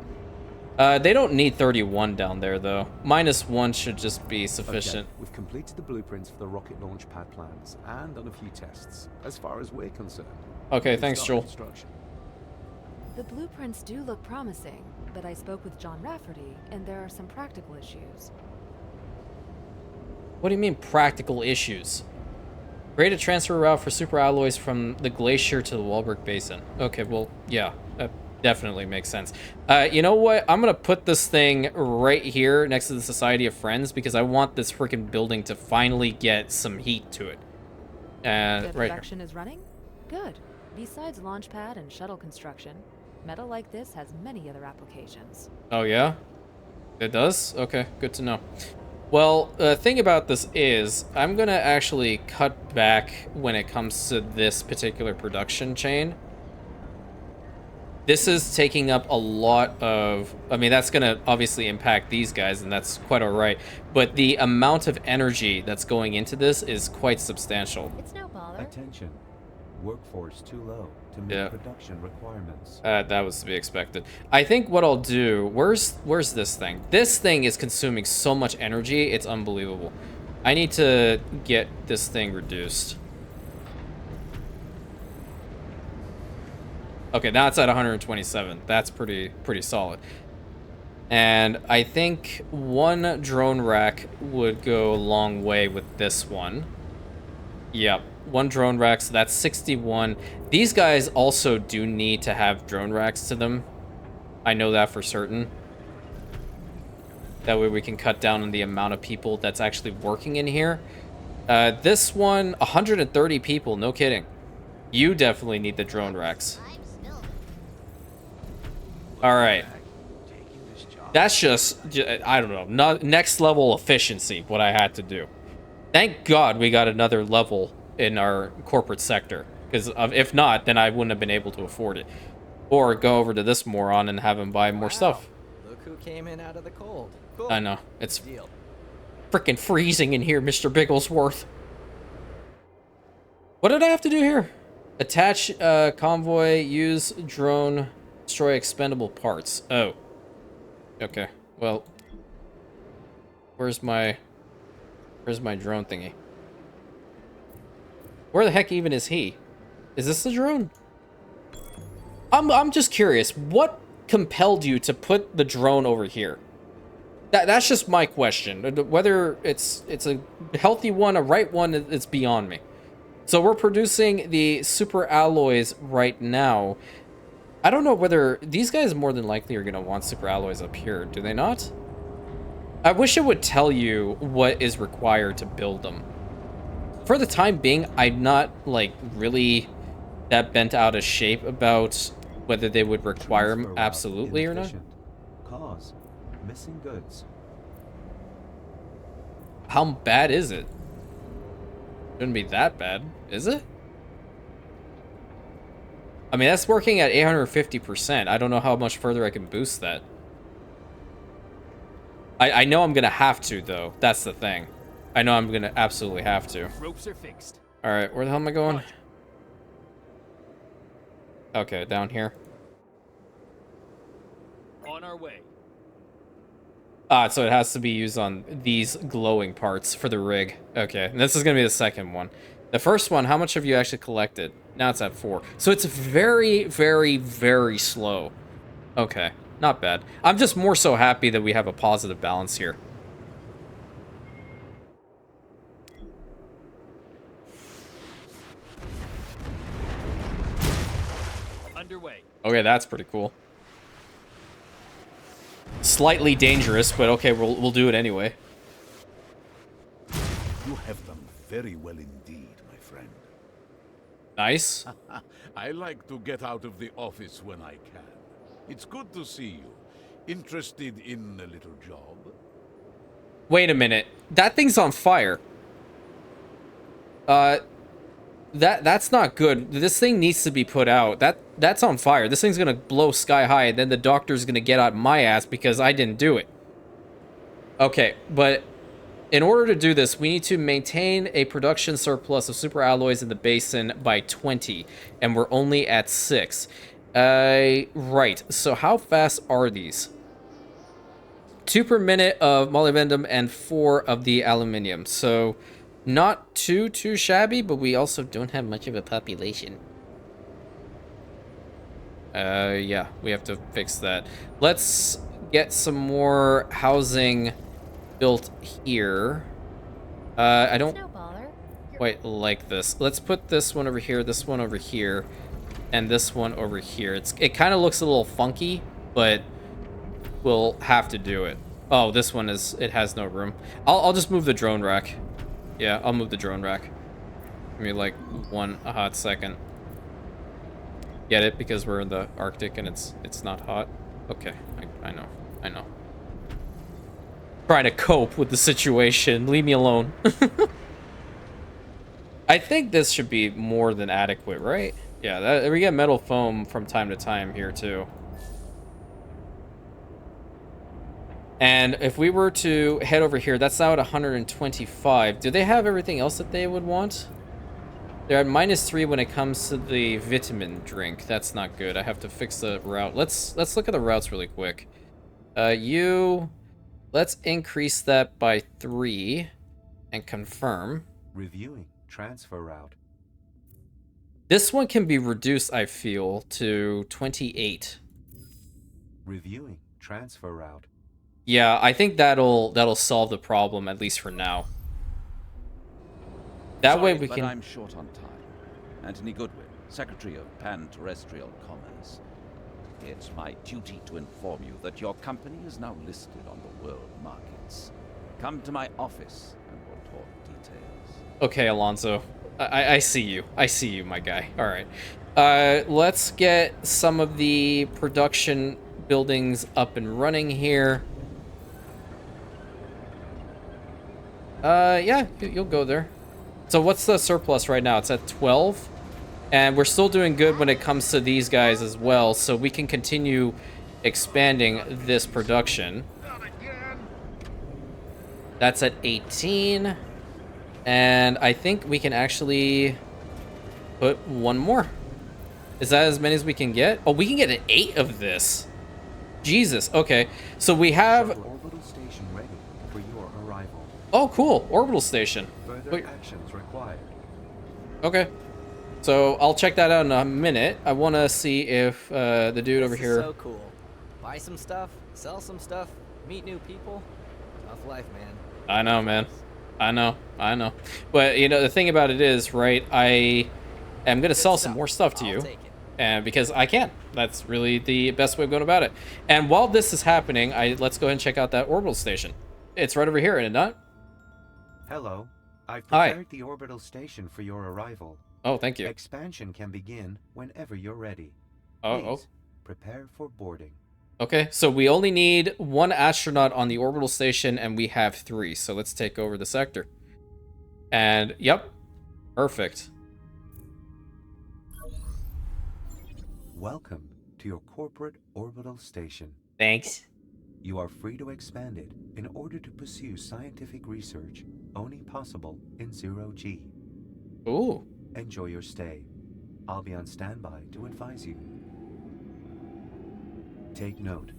They don't need 31 down there, though. -1 should just be sufficient. Okay, we've completed the blueprints for the rocket launch pad plans and done a few tests, as far as we're concerned. Okay, thanks, Joel. Construction. The blueprints do look promising, but I spoke with John Rafferty, and there are some practical issues. What do you mean, practical issues? Create a transfer route for super alloys from the glacier to the Walbrook Basin. Okay, well, yeah, that definitely makes sense. You know what? I'm gonna put this thing right here next to the Society of Friends, because I want this freaking building to finally get some heat to it. The Right production is running? Good. Besides launch pad and shuttle construction, metal like this has many other applications. Oh, yeah? It does? Okay, good to know. Well, the thing about this is, I'm gonna actually cut back when it comes to this particular production chain. This is taking up a lot of... I mean, that's gonna obviously impact these guys, and that's quite alright. But the amount of energy that's going into this is quite substantial. It's no bother. Attention. Workforce too low to meet production requirements. That was to be expected. I think what I'll do... Where's this thing? This thing is consuming so much energy, it's unbelievable. I need to get this thing reduced. Okay, now it's at 127. That's pretty solid. And I think one drone rack would go a long way with this one. Yep, one drone rack, so that's 61. These guys also do need to have drone racks to them. I know that for certain. That way we can cut down on the amount of people that's actually working in here. This one, 130 people, no kidding. You definitely need the drone racks. Alright. That's just, I don't know, next level efficiency, what I had to do. Thank God we got another level in our corporate sector. Because if not, then I wouldn't have been able to afford it. Or go over to this moron and have him buy more stuff. Look who came in out of the cold. Cool. I know. It's freaking freezing in here, Mr. Bigglesworth. What did I have to do here? Attach convoy, use drone, destroy expendable parts. Oh. Okay. Well, where's my drone thingy? Where the heck even is he? Is this the drone? I'm just curious. What compelled you to put the drone over here? That's just my question. Whether it's a healthy one, a right one, it's beyond me. So we're producing the super alloys right now. I don't know whether these guys more than likely are going to want super alloys up here. Do they not? I wish it would tell you what is required to build them. For the time being, I'm not like really that bent out of shape about whether they would require them absolutely or not. Cause missing goods. How bad is it? Shouldn't be that bad, is it? I mean, that's working at 850%. I don't know how much further I can boost that. I know I'm gonna have to, though. That's the thing. I know I'm gonna absolutely have to. Ropes are fixed. All right, where the hell am I going? Okay, down here. On our way. So it has to be used on these glowing parts for the rig. Okay, and this is gonna be the second one. The first one, how much have you actually collected? Now it's at 4. So it's very, very, very slow. Okay, not bad. I'm just more so happy that we have a positive balance here. Underway. Okay, that's pretty cool. Slightly dangerous, but okay, we'll do it anyway. You have done very well indeed, my friend. Nice. I like to get out of the office when I can. It's good to see you. Interested in a little job? Wait a minute. That thing's on fire. That's not good. This thing needs to be put out. That's on fire. This thing's gonna blow sky high, and then the doctor's gonna get out my ass because I didn't do it. Okay, but in order to do this, we need to maintain a production surplus of super alloys in the basin by 20, and we're only at 6. Right. So how fast are these? 2 per minute of molybdenum and 4 of the aluminium. So not too shabby, but we also don't have much of a population. Yeah, we have to fix that. Let's get some more housing built here. I don't quite like this. Let's put this one over here, this one over here, and this one over here. It kind of looks a little funky, but we'll have to do it. Oh, this one it has no room. I'll just move the drone rack. Yeah, I'll move the drone rack. Give me like a hot second. Get it? Because we're in the Arctic and it's not hot. Okay, I know. Trying to cope with the situation. Leave me alone. I think this should be more than adequate, right? Yeah, we get metal foam from time to time here too. And if we were to head over here, that's now at 125. Do they have everything else that they would want? They're at -3 when it comes to the vitamin drink. That's not good. I have to fix the route. Let's look at the routes really quick. Let's increase that by 3 and confirm. Reviewing transfer route. This one can be reduced, I feel, to 28. Reviewing transfer route. Yeah, I think that'll solve the problem, at least for now. That way we but can... I'm short on time. Anthony Goodwin, Secretary of Pan-Terrestrial Commerce. It's my duty to inform you that your company is now listed on the world markets. Come to my office and we'll talk details. Okay, Alonso. I see you. I see you, my guy. All right. Let's get some of the production buildings up and running here. Yeah, you'll go there. So what's the surplus right now? It's at 12. And we're still doing good when it comes to these guys as well, so we can continue expanding this production. That's at 18. And I think we can actually put one more. Is that as many as we can get? Oh, we can get an 8 of this. Jesus. Okay. So we have... Shuttle orbital station ready for your arrival. Oh, cool. Orbital station. Further Wait. actions required. Okay. So I'll check that out in a minute. I want to see if the dude over This is here... so cool. Buy some stuff, sell some stuff, meet new people. Tough life, man. I know, man. I know. But, you know, the thing about it is, right, I am going to sell some more stuff to you. Take it. And because I can. That's really the best way of going about it. And while this is happening, let's go ahead and check out that orbital station. It's right over here, isn't it not? Hello. I've Hi. prepared the orbital station for your arrival. Oh, thank you. Expansion can begin whenever you're ready. Oh, Please, prepare for boarding. Okay, so we only need 1 astronaut on the orbital station, and we have 3. So let's take over the sector. And, yep, perfect. Welcome to your corporate orbital station. Thanks. You are free to expand it in order to pursue scientific research only possible in 0G. Ooh. Enjoy your stay. I'll be on standby to advise you. Take note.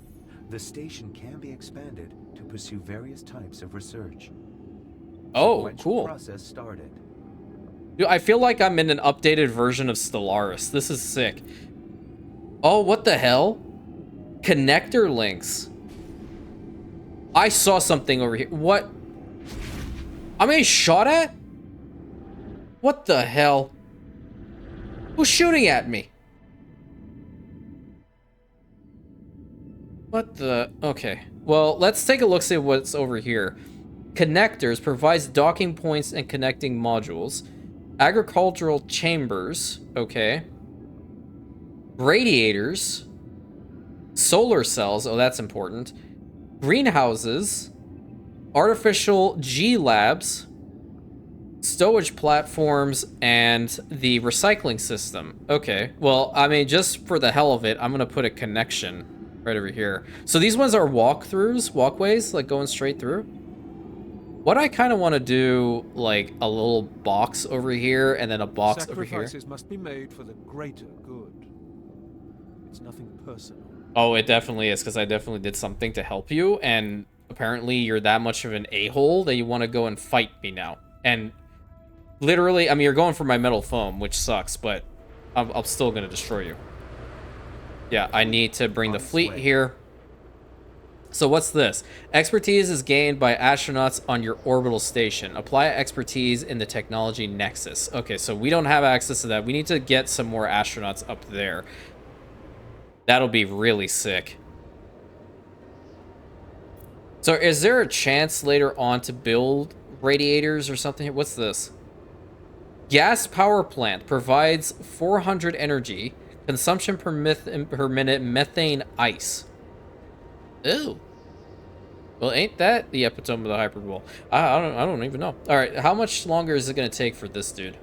The station can be expanded to pursue various types of research. Oh, Sequential cool. Process started. Dude, I feel like I'm in an updated version of Stellaris. This is sick. Oh, what the hell? Connector links. I saw something over here. What? I'm being shot at? What the hell? Who's shooting at me? What the? Okay. Well, let's take a look, see what's over here. Connectors provides docking points and connecting modules. Agricultural chambers. Okay. Radiators. Solar cells. Oh, that's important. Greenhouses. Artificial G labs. Stowage platforms and the recycling system. Okay. Well, I mean, just for the hell of it, I'm going to put a connection right over here. So these ones are walkways, like going straight through. What I kind of want to do, like a little box over here and then a box over here. Sacrifices must be made for the greater good. It's nothing personal. Oh, it definitely is, because I definitely did something to help you, and apparently you're that much of an a-hole that you want to go and fight me now. And literally, I mean, you're going for my metal foam, which sucks, but I'm still going to destroy you. Yeah, I need to bring the fleet here. So what's this? Expertise is gained by astronauts on your orbital station. Apply expertise in the technology nexus. Okay, so we don't have access to that. We need to get some more astronauts up there. That'll be really sick. So is there a chance later on to build radiators or something? What's this? Gas power plant provides 400 energy. Consumption per minute methane ice. Ew. Well, ain't that the epitome of the hyperbole? I don't even know. All right, how much longer is it gonna take for this dude?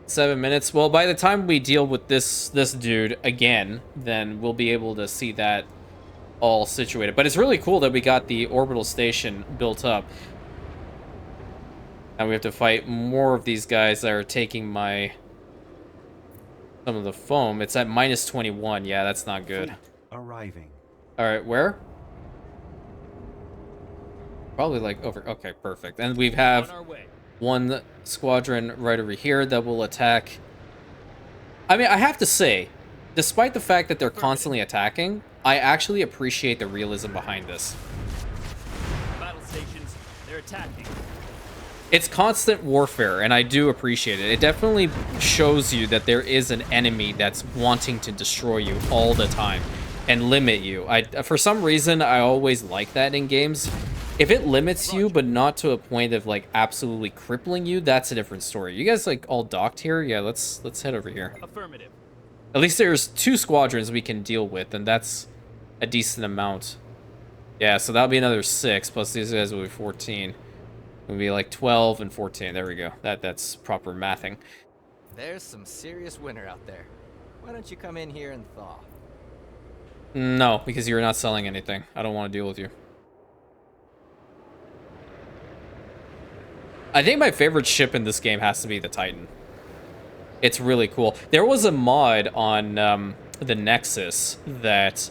7 minutes. Well, by the time we deal with this dude again, then we'll be able to see that all situated. But it's really cool that we got the orbital station built up. And we have to fight more of these guys that are taking some of the foam. It's at minus 21. Yeah, that's not good. Arriving. All right, where? Probably like over. Okay, perfect. And we have On our way. one squadron right over here that will attack. I mean, I have to say, despite the fact that they're constantly attacking, I actually appreciate the realism behind this. Battle stations, they're attacking. It's constant warfare, and I do appreciate it. It definitely shows you that there is an enemy that's wanting to destroy you all the time and limit you. For some reason, I always like that in games. If it limits you, but not to a point of like absolutely crippling you, that's a different story. You guys like all docked here? Yeah, let's head over here. Affirmative. At least there's 2 squadrons we can deal with, and that's a decent amount. Yeah, so that'll be another 6, plus these guys will be 14. It'll be like 12 and 14. There we go. That's proper mathing. There's some serious winter out there. Why don't you come in here and thaw? No, because you're not selling anything. I don't want to deal with you. I think my favorite ship in this game has to be the Titan. It's really cool. There was a mod on the Nexus that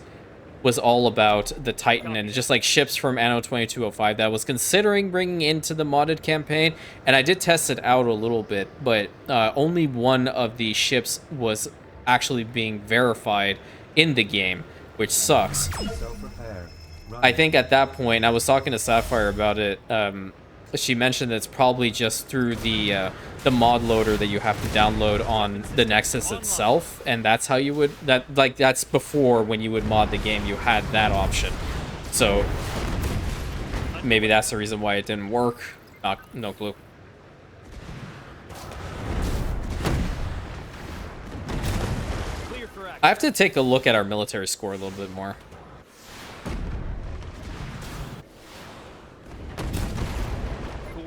was all about the Titan and just like ships from Anno 2205 that I was considering bringing into the modded campaign, and I did test it out a little bit, but only one of the ships was actually being verified in the game, which sucks. I think at that point, I was talking to Sapphire about it. She mentioned that it's probably just through the mod loader that you have to download on the Nexus itself, and that's how you would that's before when you would mod the game, you had that option. So maybe that's the reason why it didn't work. No clue. I have to take a look at our military score a little bit more.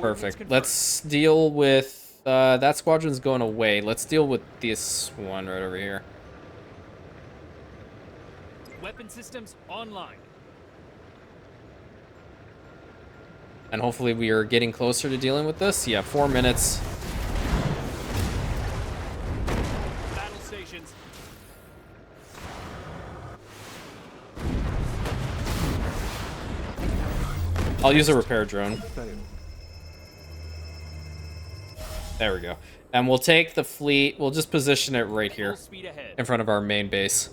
Perfect. Let's deal with that squadron's going away. Let's deal with this one right over here. Weapon systems online. And hopefully we are getting closer to dealing with this. Yeah, 4 minutes. Battle stations. I'll use a repair drone. There we go. And we'll take the fleet. We'll just position it right here in front of our main base.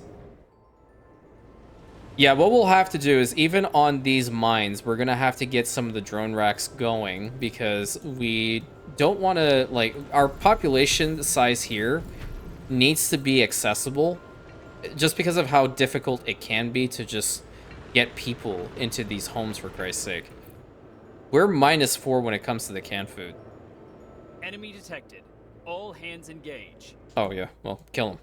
Yeah, what we'll have to do is even on these mines, we're going to have to get some of the drone racks going because we don't want to, like, our population size here needs to be accessible just because of how difficult it can be to just get people into these homes, for Christ's sake. We're -4 when it comes to the canned food. Enemy detected. All hands engage. Oh, yeah. Well, kill him.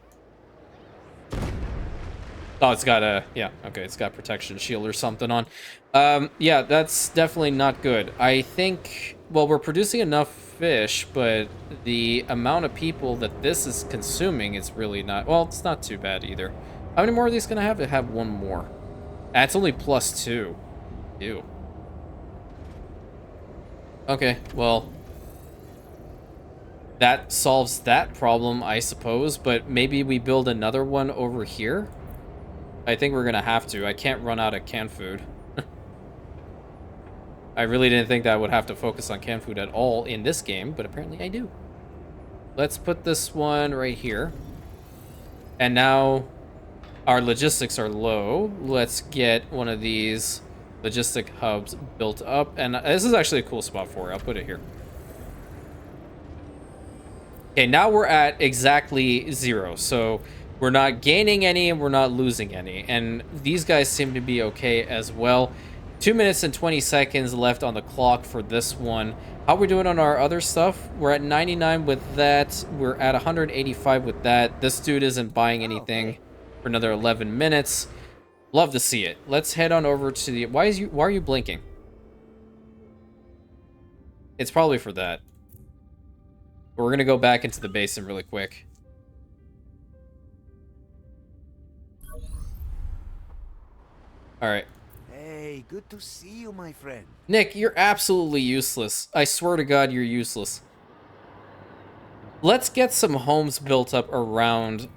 Oh, it's got a... Yeah, okay. It's got protection shield or something on. Yeah, that's definitely not good. I think... Well, we're producing enough fish, but the amount of people that this is consuming is really not... Well, it's not too bad either. How many more are these going to have? They have one more. That's only +2. Ew. Okay, well... That solves that problem, I suppose, but maybe we build another one over here? I think we're gonna have to. I can't run out of canned food. I really didn't think that I would have to focus on canned food at all in this game, but apparently I do. Let's put this one right here. And now our logistics are low. Let's get one of these logistic hubs built up. And this is actually a cool spot for it. I'll put it here. Okay, now we're at exactly 0. So we're not gaining any and we're not losing any. And these guys seem to be okay as well. 2 minutes and 20 seconds left on the clock for this one. How are we doing on our other stuff? We're at 99 with that. We're at 185 with that. This dude isn't buying anything for another 11 minutes. Love to see it. Let's head on over to the... Why are you blinking? It's probably for that. But we're going to go back into the basin really quick. All right. Hey, good to see you, my friend. Nick, you're absolutely useless. I swear to God, you're useless. Let's get some homes built up around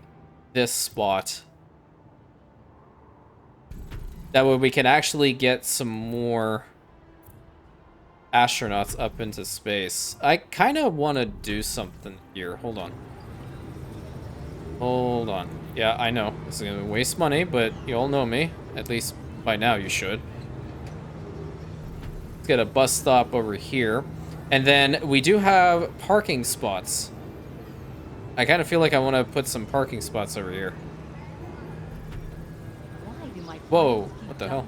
this spot. That way we can actually get some more astronauts up into space. I kind of want to do something here. Hold on. Hold on. Yeah, I know. This is going to waste money, but you all know me. At least by now you should. Let's get a bus stop over here. And then we do have parking spots. I kind of feel like I want to put some parking spots over here. Whoa, what the hell?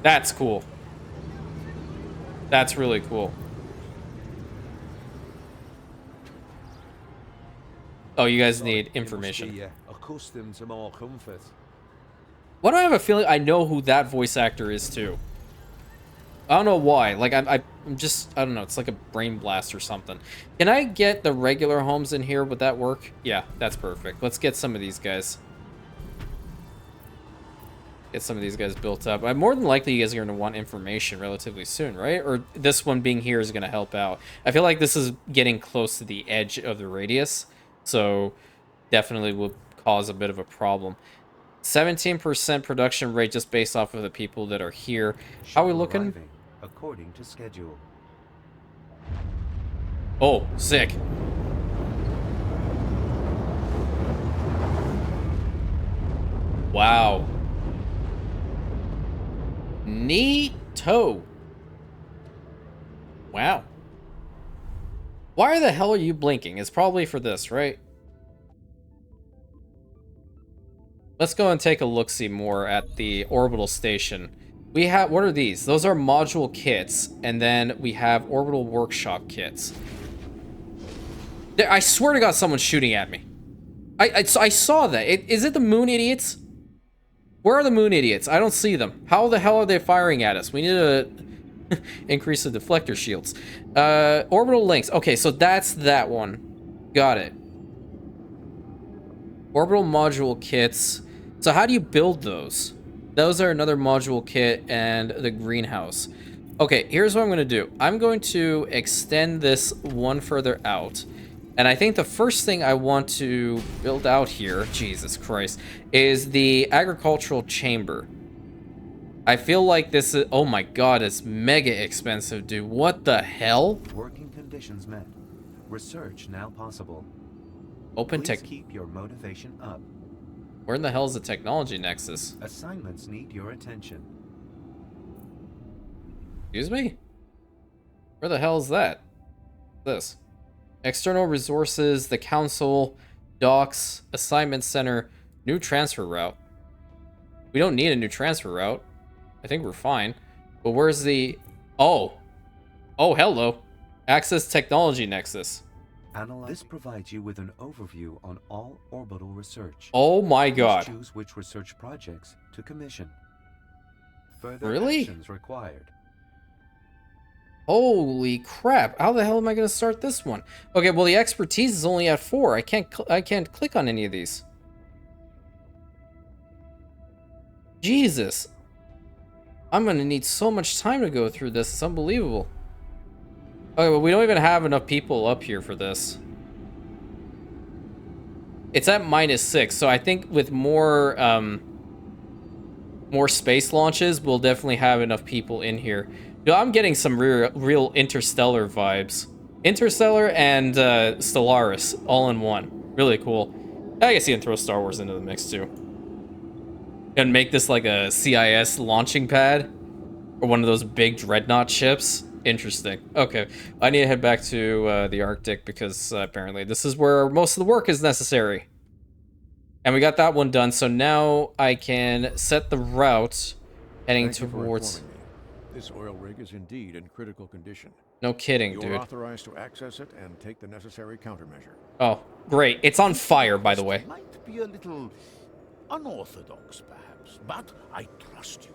That's cool. That's really cool. Oh, you guys need information. Accustomed to more comfort. Why do I have a feeling I know who that voice actor is too? I don't know why. Like I'm just, I don't know. It's like a brain blast or something. Can I get the regular homes in here? Would that work? Yeah, that's perfect. Let's get some of these guys. Get some of these guys built up. More than likely, you guys are going to want information relatively soon, right? Or this one being here is going to help out. I feel like this is getting close to the edge of the radius, so definitely will cause a bit of a problem. 17% production rate just based off of the people that are here. How are we looking? Arriving according to schedule. Oh, sick. Wow. Neato. Wow. Why the hell are you blinking? It's probably for this, right? Let's go and take a look-see more at the orbital station. We have, what are these? Those are module kits, and then we have orbital workshop kits. I swear to God, someone's shooting at me. I saw that. Is it the moon idiots? Where are the moon idiots? I don't see them. How the hell are they firing at us? We need to increase the deflector shields. Orbital links. Okay, so that's that one. Got it. Orbital module kits. So how do you build those? Those are another module kit and the greenhouse. Okay, here's what I'm going to do. I'm going to extend this one further out. And I think the first thing I want to build out here, Jesus Christ, is the agricultural chamber. I feel like this is, oh my God, it's mega expensive, dude. What the hell? Working conditions met. Research now possible. Open Please tech. keep your motivation up. Where in the hell is the technology nexus? Assignments need your attention. Excuse me? Where the hell is that? This. External resources, the council, docks, assignment center, new transfer route. We don't need a new transfer route. I think we're fine. But where's the... Oh. Oh, hello. Access technology nexus. This provides you with an overview on all orbital research. Oh my Please God. choose which research projects to commission. Further Really? actions required. Holy crap. How the hell am I going to start this one? Okay, well the expertise is only at 4. I can't click on any of these. Jesus. I'm going to need so much time to go through this. It's unbelievable. Okay, well we don't even have enough people up here for this. It's at -6, so I think with more space launches, we'll definitely have enough people in here. Yo, I'm getting some real Interstellar vibes. Interstellar and Stellaris all in one. Really cool. I guess you can throw Star Wars into the mix too. And make this like a CIS launching pad. Or one of those big dreadnought ships. Interesting. Okay, I need to head back to the Arctic because apparently this is where most of the work is necessary. And we got that one done, so now I can set the route heading towards... This oil rig is indeed in critical condition. No kidding, You're dude. authorized to access it and take the necessary countermeasure. Oh, great. It's on fire, by the way. Might be a little unorthodox, perhaps, but I trust you.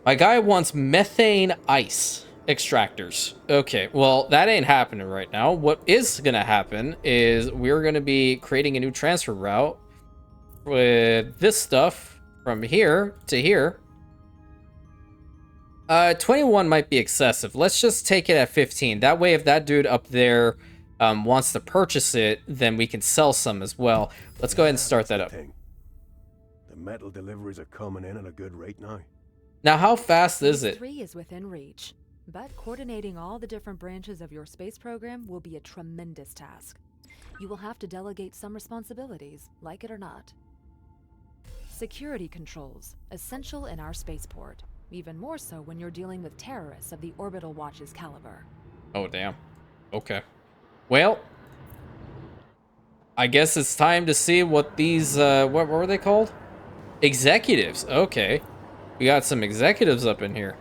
My guy wants methane ice extractors. Okay, well, that ain't happening right now. What is going to happen is we're going to be creating a new transfer route with this stuff from here to here. 21 might be excessive. Let's just take it at 15. That way, if that dude up there wants to purchase it, then we can sell some as well. Let's go ahead and start that up. The metal deliveries are coming in at a good rate now. Now, how fast is Phase it? 3 is within reach, but coordinating all the different branches of your space program will be a tremendous task. You will have to delegate some responsibilities, like it or not. Security controls, essential in our spaceport, even more so when you're dealing with terrorists of the Orbital Watch's caliber. Oh, damn. Okay. Well, I guess it's time to see what these, what were they called? Executives. Okay. We got some executives up in here.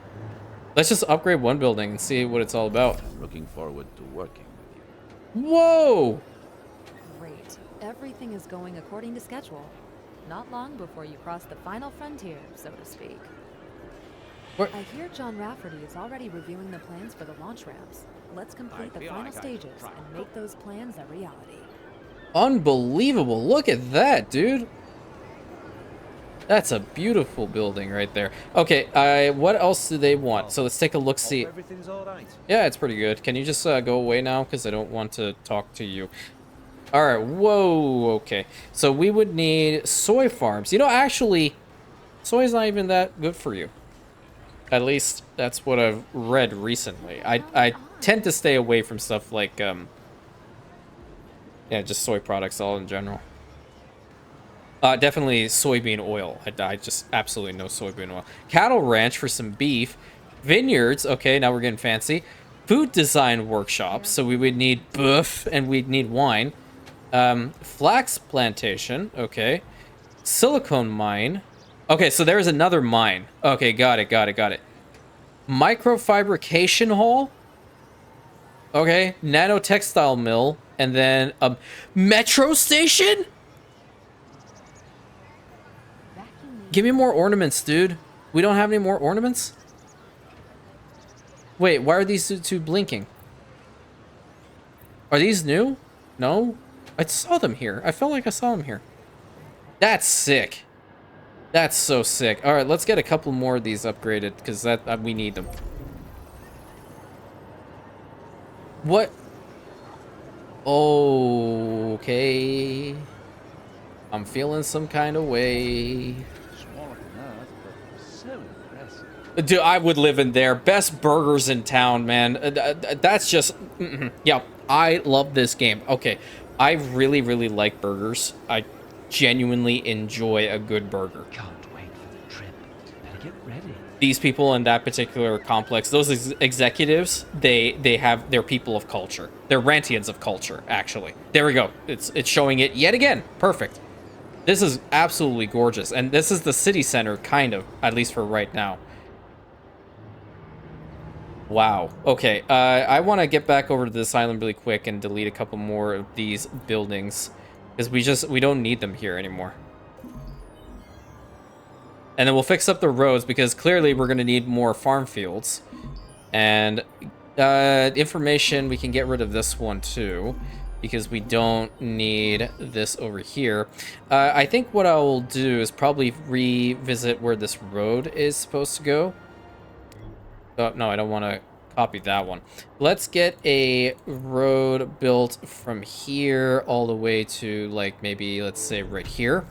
Let's just upgrade one building and see what it's all about. Looking forward to working with you. Whoa! Great. Everything is going according to schedule. Not long before you cross the final frontier, so to speak. I hear John Rafferty is already reviewing the plans for the launch ramps. Let's complete the final stages and make those plans a reality. Unbelievable. Look at that, dude. That's a beautiful building right there. Okay, what else do they want? So let's take a look, see. Everything's all right. Yeah, it's pretty good. Can you just go away now? Because I don't want to talk to you. All right, whoa, okay. So we would need soy farms. You know, actually, soy's not even that good for you. At least that's what I've read recently. I tend to stay away from stuff like, yeah, just soy products all in general. Definitely soybean oil. I just absolutely no soybean oil. Cattle ranch for some beef. Vineyards. Okay, now we're getting fancy. Food design workshops. So we would need buff and we'd need wine. Flax plantation. Okay. Silicone mine. Okay, so there's another mine. Okay, got it. Microfabrication hall. Okay, nanotextile mill. And then a metro station? Give me more ornaments, dude. We don't have any more ornaments? Wait, why are these two blinking? Are these new? No? I saw them here. I felt like I saw them here. That's sick. That's so sick. All right, let's get a couple more of these upgraded because that we need them. What? Okay. I'm feeling some kind of way. Dude, I would live in there. Best burgers in town, man. That's just... Yeah, I love this game. Okay, I really, really like burgers. I genuinely enjoy a good burger. Can't wait for the trip. Better get ready. These people in that particular complex, those executives, they're people of culture. They're Rantians of culture, actually. There we go. It's showing it yet again. Perfect. This is absolutely gorgeous. And this is the city center, kind of, at least for right now. Wow. Okay, I want to get back over to this island really quick and delete a couple more of these buildings because we don't need them here anymore. And then we'll fix up the roads because clearly we're going to need more farm fields. And information, we can get rid of this one too because we don't need this over here. I think what I will do is probably revisit where this road is supposed to go. Oh, no, I don't want to copy that one. Let's get a road built from here all the way to, like, maybe, let's say, right here.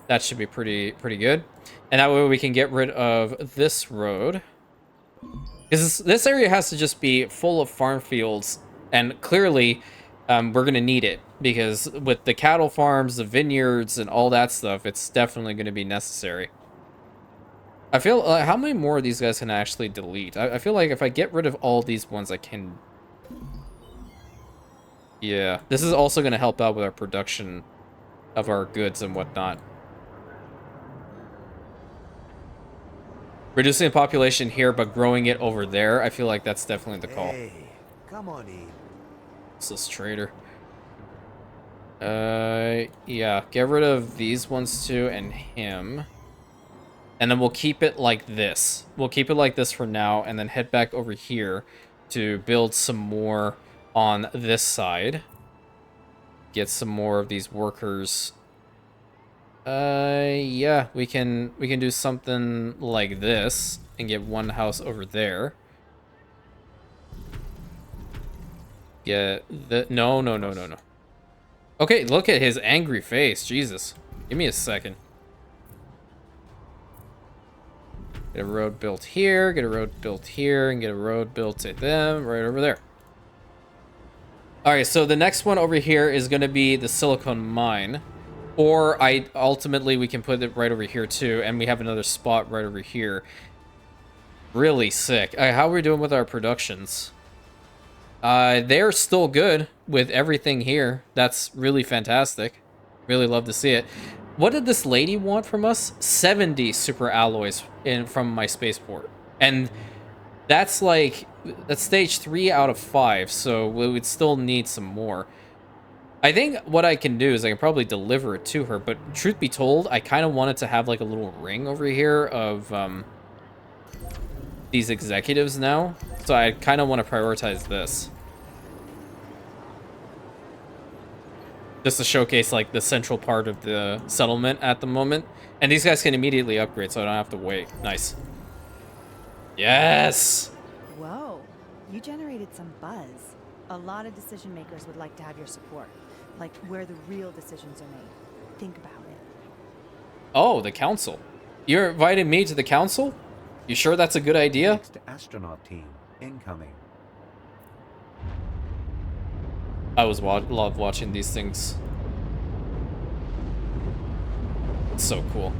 That should be pretty good. And that way we can get rid of this road. Because this area has to just be full of farm fields. And clearly, we're going to need it. Because with the cattle farms, the vineyards, and all that stuff, it's definitely going to be necessary. I feel how many more of these guys can I actually delete? I feel like if I get rid of all these ones, I can... Yeah, this is also going to help out with our production of our goods and whatnot. Reducing the population here, but growing it over there, I feel like that's definitely the call. Hey, come on in. What's this trader? Yeah, get rid of these ones too, and him. And then we'll keep it like this. We'll keep it like this for now, and then head back over here to build some more on this side. Get some more of these workers. Yeah, we can do something like this and get one house over there. Get the no. Okay, look at his angry face. Jesus. Give me a second. Get a road built here, get a road built here, and get a road built to them right over there. Alright, so the next one over here is going to be the silicone mine. Or ultimately we can put it right over here too, and we have another spot right over here. Really sick. How are we doing with our productions? They're still good with everything here. That's really fantastic. Really love to see it. What did this lady want from us? 70 super alloys from my spaceport. And that's stage 3 out of 5, so we would still need some more. I think what I can do is I can probably deliver it to her, but truth be told, I kind of wanted to have like a little ring over here of these executives now. So I kind of want to prioritize this. just to showcase like the central part of the settlement at the moment. And these guys can immediately upgrade, so I don't have to wait. Nice. Yes! Whoa, you generated some buzz. A lot of decision makers would like to have your support, like where the real decisions are made. Think about it. Oh, the council. You're inviting me to the council? You sure that's a good idea? Next astronaut team incoming. I was love watching these things. It's so cool.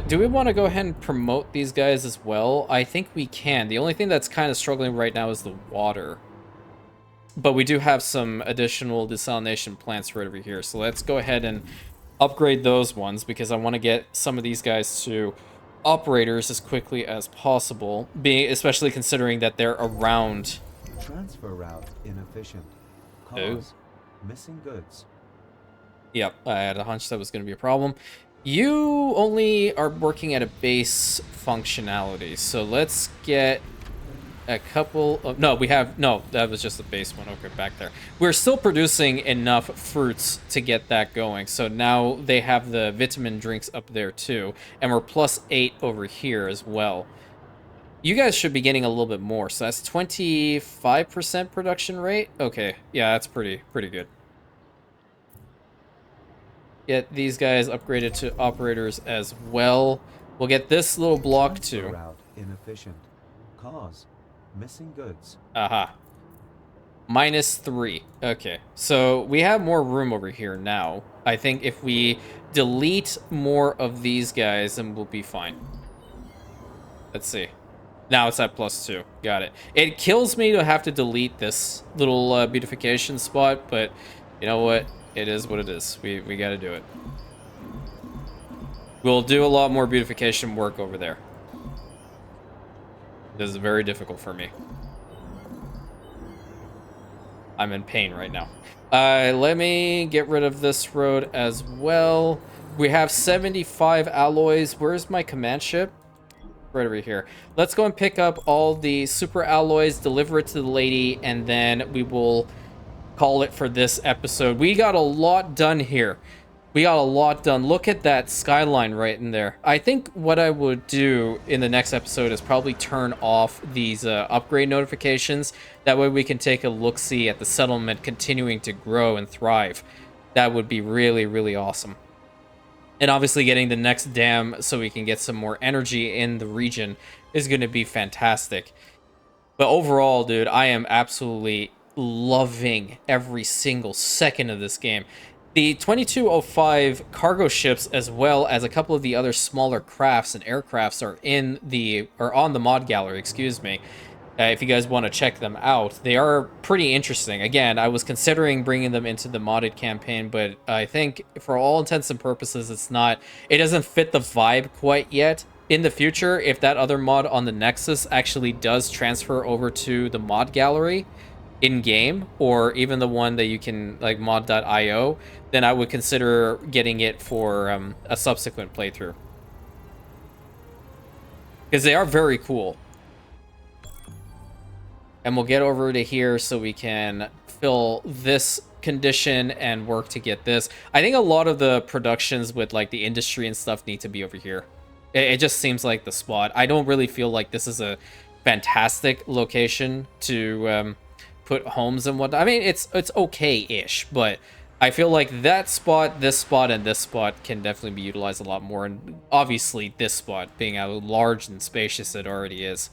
Do we want to go ahead and promote these guys as well? I think we can. The only thing that's kind of struggling right now is the water. But we do have some additional desalination plants right over here. So let's go ahead and upgrade those ones because I want to get some of these guys to operators as quickly as possible, especially considering that they're around. Transfer route inefficient. Cause missing goods. Yep, I had a hunch that was going to be a problem. You only are working at a base functionality, so let's get a couple of... No, we have... No, that was just the base one. Okay, back there. We're still producing enough fruits to get that going, so now they have the vitamin drinks up there too, and we're +8 over here as well. You guys should be getting a little bit more, so that's 25% production rate? Okay, yeah, that's pretty good. Get these guys upgraded to operators as well. We'll get this little block too. Route inefficient. Cause missing goods. Aha. -3. Okay, so we have more room over here now. I think if we delete more of these guys, then we'll be fine. Let's see. Now it's at +2. Got it. It kills me to have to delete this little beautification spot, but you know what? It is what it is. We got to do it. We'll do a lot more beautification work over there. This is very difficult for me. I'm in pain right now. Let me get rid of this road as well. We have 75 alloys. Where's my command ship? Right over here. Let's go and pick up all the super alloys, deliver it to the lady, and then we will call it for this episode. We got a lot done here. We got a lot done. Look at that skyline right in there. I think what I would do in the next episode is probably turn off these upgrade notifications. That way we can take a look-see at the settlement continuing to grow and thrive. That would be really, really awesome. And obviously getting the next dam so we can get some more energy in the region is going to be fantastic. But overall, dude, I am absolutely loving every single second of this game. The 2205 cargo ships, as well as a couple of the other smaller crafts and aircrafts, are on the mod gallery, excuse me. If you guys want to check them out, they are pretty interesting. Again, I was considering bringing them into the modded campaign, but I think for all intents and purposes, it doesn't fit the vibe quite yet. In the future, if that other mod on the Nexus actually does transfer over to the mod gallery in-game, or even the one that you can, like, mod.io, then I would consider getting it for a subsequent playthrough. Because they are very cool. And we'll get over to here so we can fill this condition and work to get this. I think a lot of the productions with like the industry and stuff need to be over here. It just seems like the spot. I don't really feel like this is a fantastic location to put homes and whatnot. I mean, it's okay-ish, but I feel like that spot, this spot, and this spot can definitely be utilized a lot more. And obviously this spot being how large and spacious it already is.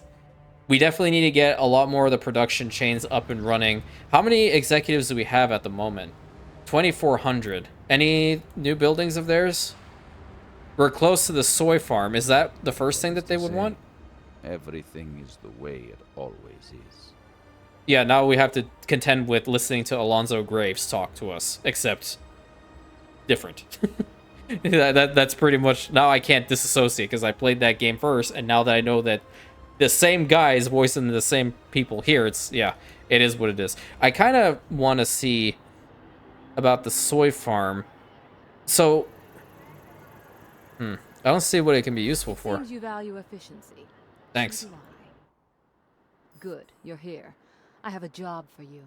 We definitely need to get a lot more of the production chains up and running. How many executives do we have at the moment? 2,400. Any new buildings of theirs? We're close to the soy farm. Is that the first thing that they would want? Everything is the way it always is. Yeah, now we have to contend with listening to Alonzo Graves talk to us, except different. That's pretty much... Now I can't disassociate because I played that game first, and now that I know that the same guy is voicing the same people here, it is what it is. I kind of want to see about the soy farm. So, I don't see what it can be useful for. Seems you value efficiency. Thanks. So do I. Good, you're here. I have a job for you.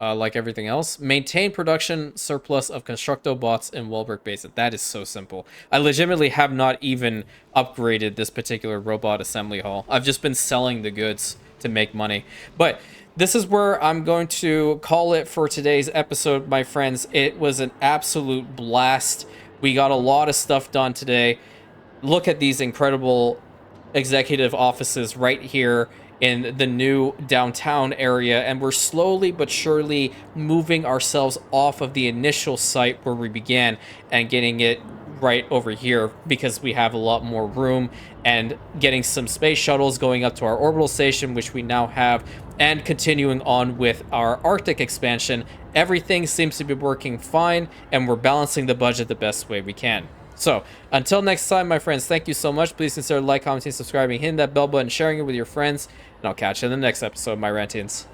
like everything else. Maintain production surplus of Constructo bots in Welbrook Basin. That is so simple. I legitimately have not even upgraded this particular robot assembly hall. I've just been selling the goods to make money. But this is where I'm going to call it for today's episode, my friends. It was an absolute blast. We got a lot of stuff done today. Look at these incredible executive offices right here in the new downtown area, and we're slowly but surely moving ourselves off of the initial site where we began and getting it right over here because we have a lot more room, and getting some space shuttles going up to our orbital station, which we now have, and continuing on with our Arctic expansion. Everything seems to be working fine, and we're balancing the budget the best way we can. So, until next time, my friends, thank you so much. Please consider like, commenting, subscribing, hitting that bell button, sharing it with your friends, and I'll catch you in the next episode, my Rantians.